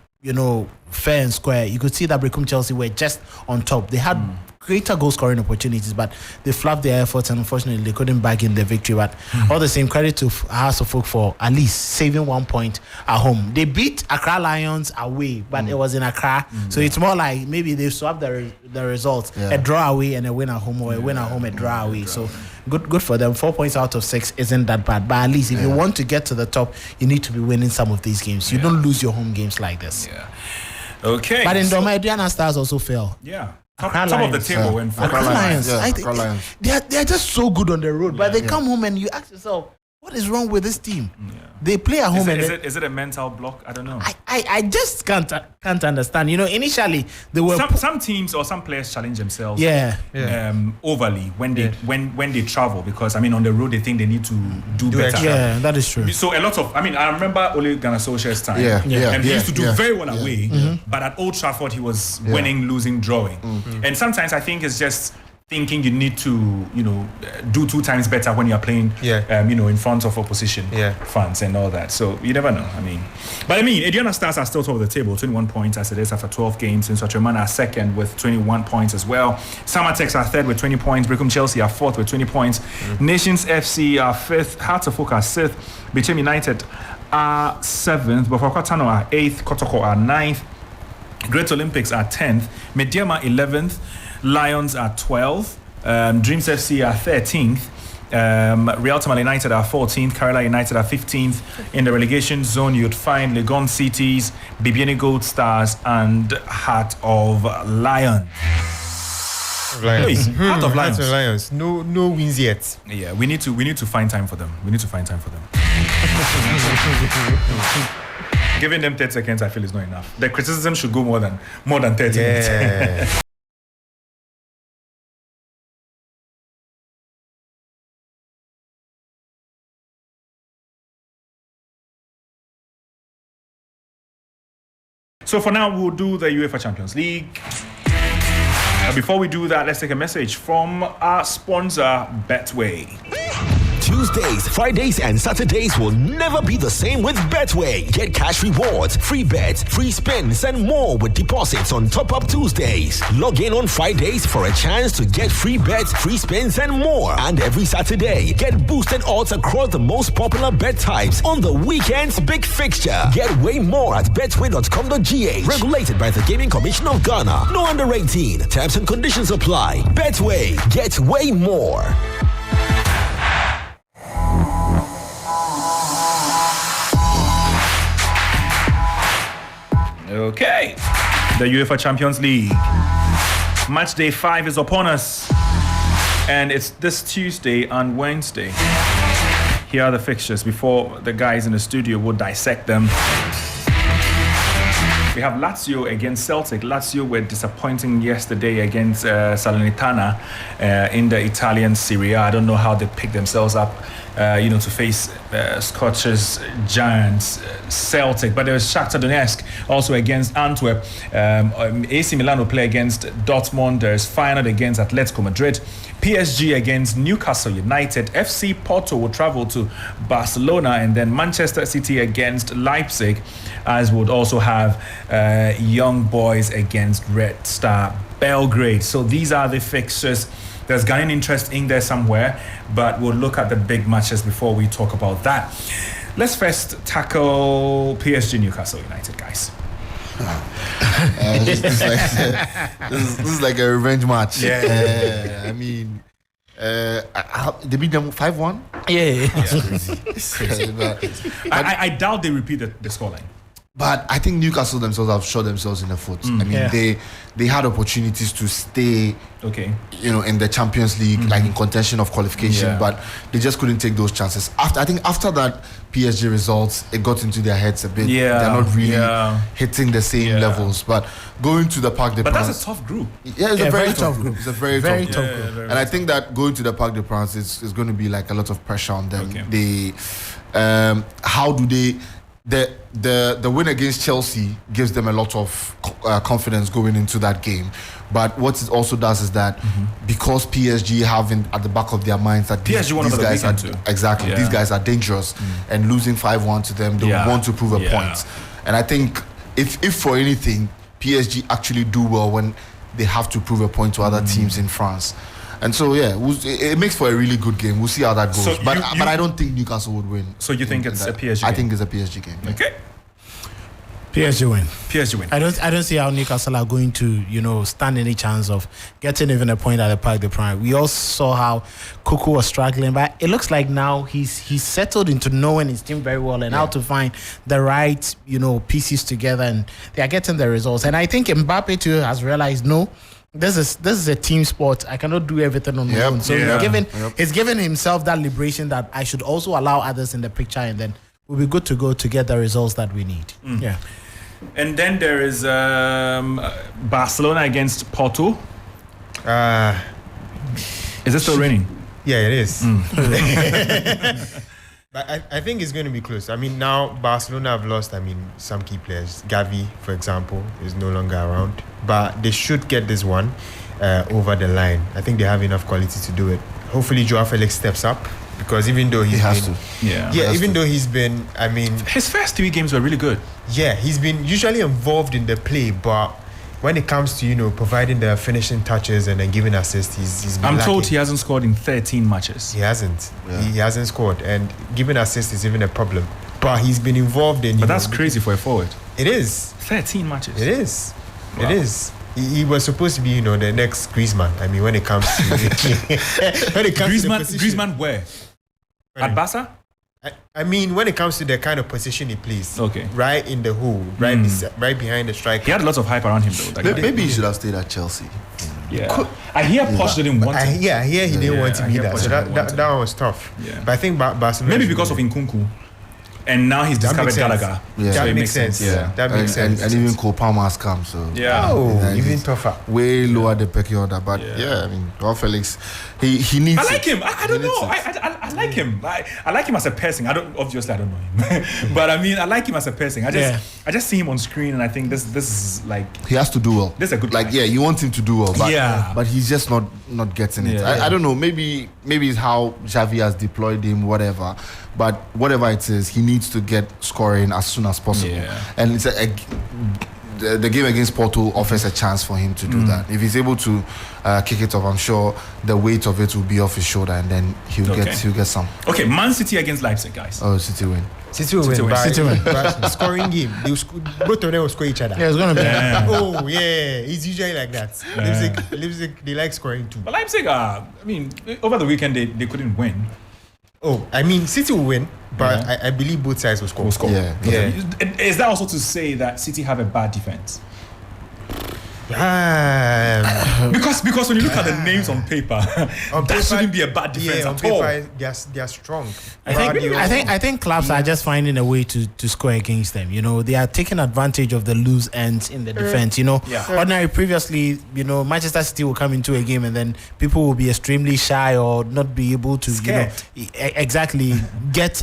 fair and square, you could see that Brecum Chelsea were just on top. They had greater goal scoring opportunities, but they fluffed their efforts and unfortunately they couldn't bag in the victory. But all the same, credit to House of Folk for at least saving 1 point at home. They beat Accra Lions away, but it was in Accra, so it's more like maybe they swapped the results: a draw away and a win at home, or a win at home, a draw away. So good for them. 4 points out of 6 isn't that bad, but at least if you want to get to the top, you need to be winning some of these games. You don't lose your home games like this. Yeah. Okay. But in Doma, Adriana Stars also fell. Yeah. Accra Top of the Lions. table went for Accra Lions. Yeah, I think Accra Lions. they're just so good on the road, but they come home and you ask yourself, what is wrong with this team? They play at home Is it a mental block? I don't know. I just can't understand. Initially they were Some teams or some players challenge themselves overly when they travel because on the road they think they need to do better. extra. Yeah, that is true. So a lot of I remember Ole Gunnar Solskjaer's time. And he used to do very well away, but at Old Trafford he was winning, losing, drawing. And sometimes I think it's just thinking you need to, do 2 times better when you're playing, in front of opposition fans and all that. So you never know. But Aduana Stars are still top of the table, 21 points as it is after 12 games. And Swatraman are second with 21 points as well. Samatex are third with 20 points. Brickham Chelsea are fourth with 20 points. Nations FC are fifth. Hearts of Oak are sixth. Bichim United are seventh. Bafakatano are eighth. Kotoko are ninth. Great Olympics are 10th. Mediama 11th. Lions are 12th. Dreams FC are 13th. Real Tamale United are 14th. Kerala United are 15th. In the relegation zone, you'd find Legon Cities, Bibiani Gold Stars, and Heart of Lions. Heart of Lions. Heart of Lions. No wins yet. Yeah, we need to find time for them. Giving them 30 seconds, I feel, is not enough. The criticism should go more than 30 minutes. So for now, we'll do the UEFA Champions League. Before we do that, let's take a message from our sponsor, Betway. Tuesdays, Fridays, and Saturdays will never be the same with Betway. Get cash rewards, free bets, free spins, and more with deposits on Top Up Tuesdays. Log in on Fridays for a chance to get free bets, free spins, and more. And every Saturday, get boosted odds across the most popular bet types on the weekend's big fixture. Get way more at betway.com.gh. Regulated by the Gaming Commission of Ghana. No under 18. Terms and conditions apply. Betway. Get way more. Okay, the UEFA Champions League. Match day 5 is upon us, and it's this Tuesday and Wednesday. Here are the fixtures before the guys in the studio will dissect them. We have Lazio against Celtic. Lazio were disappointing yesterday against Salernitana in the Italian Serie A. I don't know how they picked themselves up, to face Scottish giants Celtic. But there was Shakhtar Donetsk also against Antwerp. AC Milan will play against Dortmund. There's Feyenoord against Atletico Madrid. PSG against Newcastle United. FC Porto will travel to Barcelona, and then Manchester City against Leipzig, as would also have Young Boys against Red Star Belgrade. So these are the fixtures. There's Ghanaian interest in there somewhere, but we'll look at the big matches before we talk about that. Let's first tackle PSG Newcastle United, guys. This is like a revenge match. They beat them 5-1. It's crazy. I doubt they repeat the scoreline. But I think Newcastle themselves have shot themselves in the foot. They had opportunities to stay, in the Champions League, like in contention of qualification, but they just couldn't take those chances. After that PSG results, it got into their heads a bit. They're not really hitting the same levels. But going to the Parc des Princes, but that's a tough group. Yeah, it's a very tough group. It's a very tough group. And I think that going to the Parc des Princes is going to be like a lot of pressure on them. How do they? The win against Chelsea gives them a lot of confidence going into that game. But what it also does is that because PSG have at the back of their minds that these guys are these guys are dangerous, and losing 5-1 to them, they want to prove a point. And I think if for anything, PSG actually do well when they have to prove a point to other teams in France. And so, it makes for a really good game. We'll see how that goes. But I don't think Newcastle would win. So you think it's a PSG game? I think it's a PSG game. Yeah. Okay. PSG win. PSG win. I don't see how Newcastle are going to, stand any chance of getting even a point at the Parc des Princes. We all saw how Kuku was struggling, but it looks like now he's settled into knowing his team very well and how to find the right, pieces together, and they are getting the results. And I think Mbappe too has realized, this is a team sport. I cannot do everything on my own. So he's given himself that liberation that I should also allow others in the picture, and then we'll be good to go to get the results that we need. Yeah. And then there is Barcelona against Porto. Is it still raining? Yeah, it is. But I think it's going to be close. I mean, now Barcelona have lost, some key players. Gavi, for example, is no longer around. But they should get this one over the line. I think they have enough quality to do it. Hopefully, Joao Felix steps up. Because even though he's been, his first 3 games were really good. Yeah, he's been usually involved in the play, but when it comes to providing the finishing touches and then giving assists, he's been lacking. Told he hasn't scored in 13 matches. He hasn't. Yeah. He hasn't scored, and giving assists is even a problem. But he's been involved in. But that's crazy for a forward. It is 13 matches. It is. Wow. It is. He was supposed to be, the next Griezmann. When it comes to Griezmann where? At Barca? When it comes to the kind of position he plays, okay, right in the hole, right behind the striker. He had lots of hype around him though. Maybe he should have stayed at Chelsea. Yeah, I hear Poch didn't want him. He didn't want to be there. So that one was tough. Yeah. But I think Barcelona maybe because of Nkunku. And now he's discovered Gallagher. Yeah. That makes sense. Yeah. That makes sense. And even Cole Palmer has come. So even tougher. Way lower the pecking order. But Joao Felix, he needs. I like him. I don't know. I like him. I like him as a person. I don't know him, but I like him as a person. I just see him on screen, and I think this is like he has to do well. This is a good guy. you want him to do well, but he's just not getting it. I don't know. Maybe it's how Xavi has deployed him, whatever. But whatever it is, he needs to get scoring as soon as possible. Yeah. And it's the game against Porto offers a chance for him to do that. If he's able to kick it off, I'm sure the weight of it will be off his shoulder, and then he'll get some. Okay, Man City against Leipzig, guys. Oh, City win. City will win. But scoring game. Both of them will score each other. Yeah, it's gonna be. Oh yeah, it's usually like that. Leipzig, they like scoring too. But Leipzig, over the weekend they couldn't win. Oh, City will win, but I believe both sides will score. Yeah. Is that also to say that City have a bad defense? Because when you look at the names on paper, that shouldn't be a bad defense on at paper, all. They are strong. I think clubs are just finding a way to score against them. They are taking advantage of the loose ends in the defense. Ordinarily previously, Manchester City will come into a game and then people will be extremely shy or not be able to,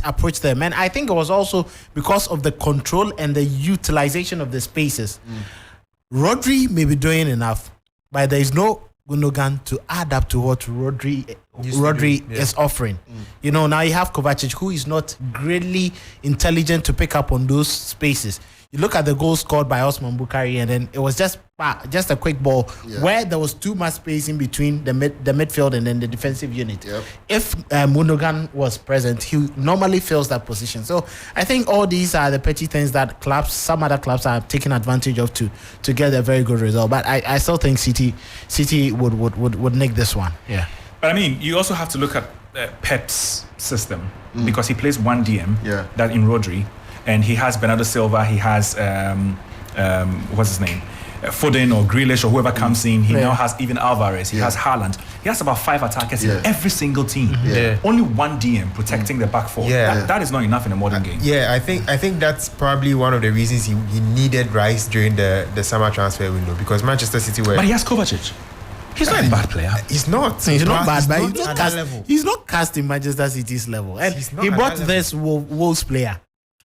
approach them. And I think it was also because of the control and the utilization of the spaces. Rodri may be doing enough, but there is no Gundogan to add up to what Rodri is offering. Now you have Kovacic, who is not greatly intelligent to pick up on those spaces. You look at the goal scored by Osman Bukhari, and then it was just a quick ball where there was too much space in between the midfield and then the defensive unit. Yep. If Gundogan was present, he normally fills that position. So I think all these are the petty things that some other clubs are taking advantage of to get a very good result. But I still think City would nick this one. Yeah. But you also have to look at Pep's system because he plays one DM that in Rodri. And he has Bernardo Silva, he has, what's his name? Foden or Grealish or whoever comes in. He now has even Alvarez. He has Haaland. He has about 5 attackers in every single team. Only one DM protecting the back four. That is not enough in a modern game. Yeah, I think that's probably one of the reasons he needed Rice during the summer transfer window, because Manchester City were... But he has Kovacic. He's not a bad player. He's not. He's not bad, but he's not cast in Manchester City's level. And he brought this Wolves player.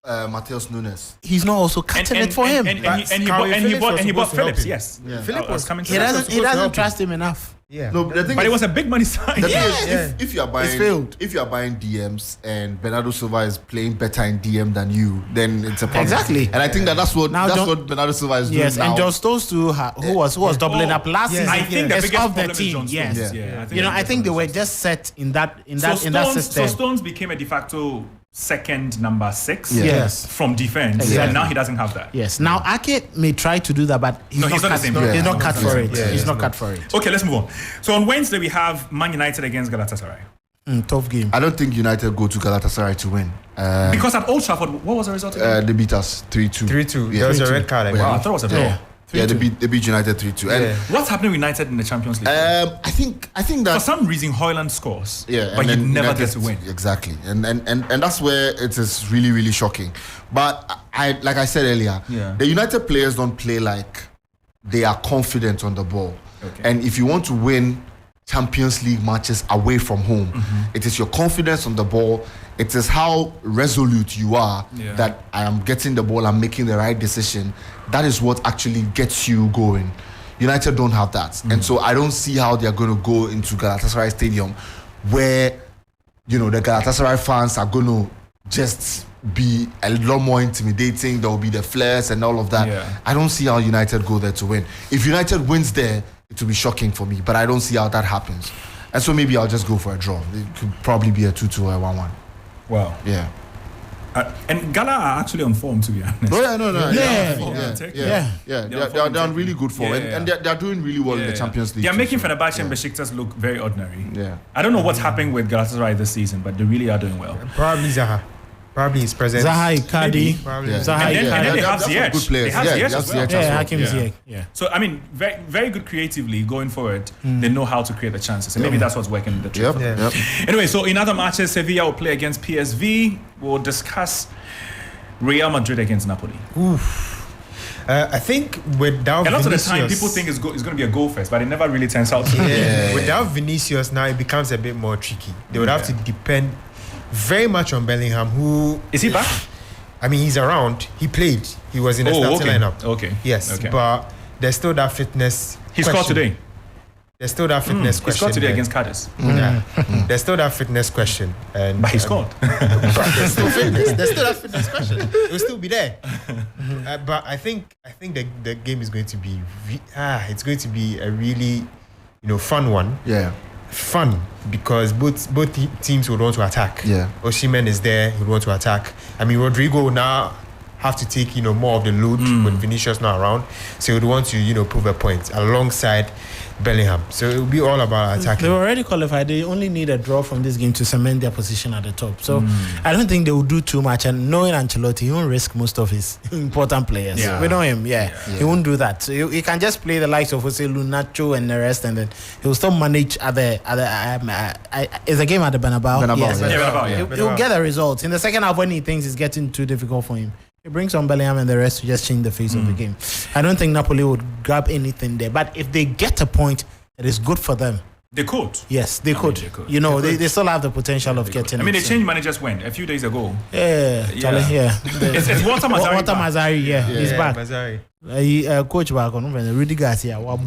Mateus Nunes. He's not also cutting it for him. And he bought Phillips. Yes, Phillips was coming. He doesn't trust him enough. Yeah. No, but it was a big money sign. If you are buying DMs and Bernardo Silva is playing better in DM than you, then it's a problem. Exactly. And I think that's what Bernardo Silva is doing now. Yes, and John Stones too, who was doubling up last season. I think the biggest problem is John Stones. Yes. I think they were just set in that system. So Stones became a de facto second number 6 from defense. Exactly. And now he doesn't have that. Yes. Now Ake may try to do that, but he's not cut for it. He's not cut for it. Okay, let's move on. So on Wednesday we have Man United against Galatasaray. Tough game. I don't think United go to Galatasaray to win. Because at Old Trafford, what was the result again? They beat us 3-2. 3-2. There was a red card. Wow, I thought it was a draw. Yeah, they beat United 3-2. And what's happening with United in the Champions League? I think that for some reason Højlund scores, but he never gets to win. Exactly, and that's where it is really, really shocking. But like I said earlier, the United players don't play like they are confident on the ball. Okay. And if you want to win Champions League matches away from home. It is your confidence on the ball. It is how resolute you are that I am getting the ball, I'm making the right decision. That is what actually gets you going. United don't have that. And so I don't see how they're going to go into Galatasaray Stadium where, the Galatasaray fans are going to just be a lot more intimidating. There will be the flares and all of that. Yeah. I don't see how United go there to win. If United wins there, it will be shocking for me, but I don't see how that happens. And so maybe I'll just go for a draw. It could probably be a 2-2 or a 1-1. Wow. Yeah. And Gala are actually on form, to be honest. Oh yeah, no. Yeah. They're on really good form, and they're doing really well in the Champions League. They're making too, so, Fenerbahce and Besiktas look very ordinary. Yeah. I don't know what's happening with Galatasaray this season, but they really are doing well. Probably Zaha. Probably his presence. Zaha Icardi. Probably. Yeah. Zaha And then Icardi. they have some Ziyech. good players. They have Ziyech as well. Yeah, Hakim Ziyech. Yeah. So, I mean, very, very good creatively going forward. They know how to create the chances. And maybe that's what's working in the trip. Yep. Anyway, so in other matches, Sevilla will play against PSV. We'll discuss Real Madrid against Napoli. I think without A lot of the Vinicius, time, people think it's going to be a goal fest, but it never really turns out to be. without Vinicius now it becomes a bit more tricky. They would have to depend very much on Bellingham, who Is he back? I mean, he's around. He played. He was in the starting lineup. Okay. Yes, Okay. but there's still that fitness. He scored question. today. There's still that fitness He question. scored today there. against Kudus. Yeah. There's still that fitness question, and But he scored. there's still fitness. There's still that fitness question. It will still be there. But I think the game is going to be it's going to be a really fun one. Yeah. Fun because both teams would want to attack. Yeah. Osimhen is there. He would want to attack. I mean, Rodrigo will now have to take more of the load with Vinicius not around. So he would want to prove a point alongside Bellingham. So it will be all about attacking. They were already qualified. They only need a draw from this game to cement their position at the top. So I don't think they will do too much. And knowing Ancelotti, he won't risk most of his important players. Yeah. We know him. He won't do that. So he can just play the likes of Jose Lunacho and the rest, and then he will still manage other. Is a game at the Bernabeu? Bernabeu, yeah. Yeah. He'll get the results in the second half when he thinks it's getting too difficult for him. He brings on Bellingham and the rest to just change the face of the game. I don't think Napoli would grab anything there. But if they get a point, it is good for them. They could. Yes, they could. they could. They still have the potential of getting I mean, it. they changed managers when? A few days ago. Charlie, It's Walter Mazzarri. Walter back. Mazzarri, he's back. Mazzarri. Coach back on Rudy Garcia. But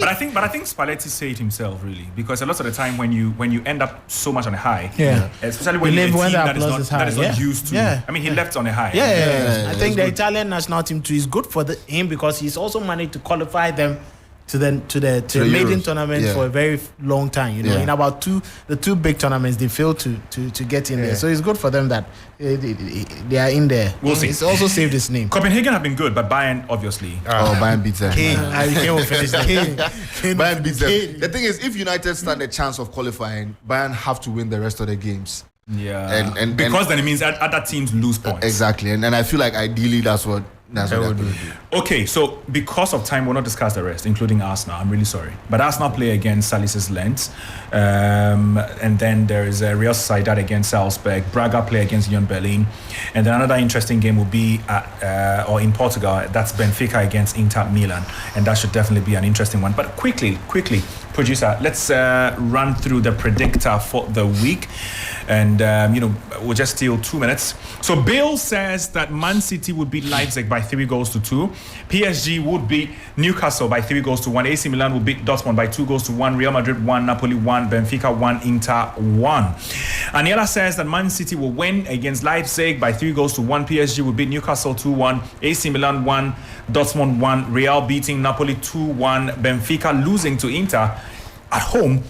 I think Spalletti said it himself really, because a lot of the time when you end up so much on a high, especially when You you're a live when team the that is applause not, is that is high, not yeah. used to. Yeah. I mean, he left on a high. I think the Italian national team too is good for him because he's also managed to qualify them to the maiden Euros. tournament for a very long time. In about the two big tournaments they failed to get in there. So it's good for them that they are in there. We'll see. It's also saved his name. Copenhagen have been good, but Bayern obviously. Bayern beats them. Kane will finish that. Bayern beats them. The thing is, if United stand a chance of qualifying, Bayern have to win the rest of the games. Yeah. And because then it means that other teams lose points. Exactly. And I feel like ideally that's what they're going to do. Okay, so because of time, we'll not discuss the rest, including Arsenal. I'm really sorry. But Arsenal play against Salis's Lens. And then there is a Real Sociedad against Salzburg. Braga play against Union Berlin. And then another interesting game will be in Portugal. That's Benfica against Inter Milan. And that should definitely be an interesting one. But quickly, producer, let's run through the predictor for the week. And, we'll just steal 2 minutes. So Bill says that Man City would beat Leipzig by 3-2. PSG would beat Newcastle by 3-1. AC Milan would beat Dortmund by 2-1. Real Madrid 1, Napoli 1, Benfica 1, Inter 1. Aniela says that Man City will win against Leipzig by 3-1. PSG will beat Newcastle 2-1. AC Milan 1, Dortmund 1. Real beating Napoli 2-1. Benfica losing to Inter at home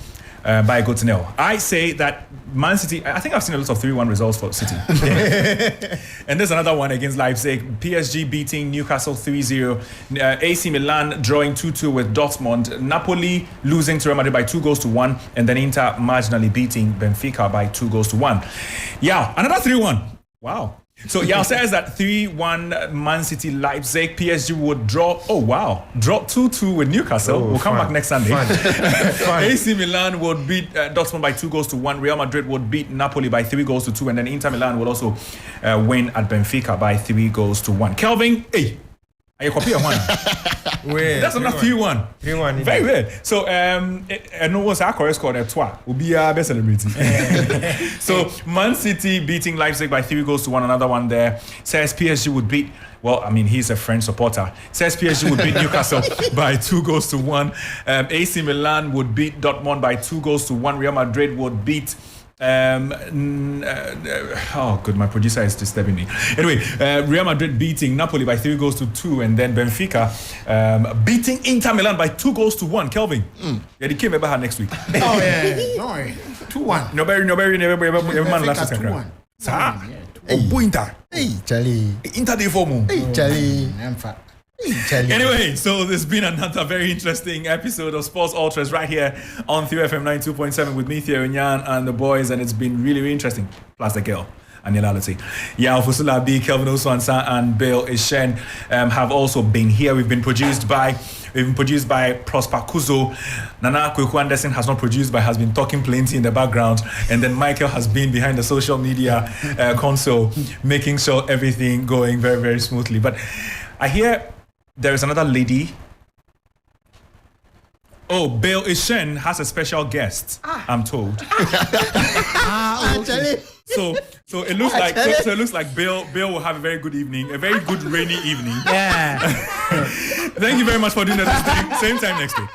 by a goal to nil. I say that Man City, I think I've seen a lot of 3-1 results for City. And there's another one against Leipzig. PSG beating Newcastle 3-0. AC Milan drawing 2-2 with Dortmund. Napoli losing to Real Madrid by 2-1. And then Inter marginally beating Benfica by 2-1. Yeah, another 3-1. Wow. So Yao says that 3-1 Man City Leipzig. PSG would draw. Oh wow, draw 2-2 with Newcastle. We'll come back next Sunday. AC Milan would beat Dortmund by 2-1. Real Madrid would beat Napoli by 3-2, and then Inter Milan would also win at Benfica by 3-1. Kelvin, hey, I copy a one. Wait, That's another 3-1. 3-1. Very weird. So, and no one's our correct score at 2. Will be our best celebrity. So, Man City beating Leipzig by 3-1. Another one there. Says PSG would beat. Well, I mean, he's a French supporter. Says PSG would beat Newcastle by 2-1. AC Milan would beat Dortmund by 2-1. Real Madrid would beat. Oh, good. My producer is disturbing me. Anyway, Real Madrid beating Napoli by 3-2, and then Benfica beating Inter Milan by 2-1. Kelvin, yeah, they came ever next week. Oh yeah, don't worry. 2-1. Nobody, man last week. 2-1. Oh, Inter. Hey, Charlie. Inter de Fomo. Hey, Charlie. Anyway, so there's been another very interesting episode of Sports Ultras right here on 3FM 92.7 with me, Theo Nyan, and the boys, and it's been really, really interesting. Plus the girl, Anilality. Yeah, Fusula B, Kelvin Oswansa, and Bill Ishen have also been here. We've been produced by Prosper Kuzo. Nana Kweku Anderson has not produced, but has been talking plenty in the background. And then Michael has been behind the social media console, making sure everything going very, very smoothly. But I hear there is another lady. Oh, Bill Ishen has a special guest, I'm told. Charlie. So it looks like Bill will have a very good evening, a very good rainy evening. Yeah. Thank you very much for doing that. Same time next week.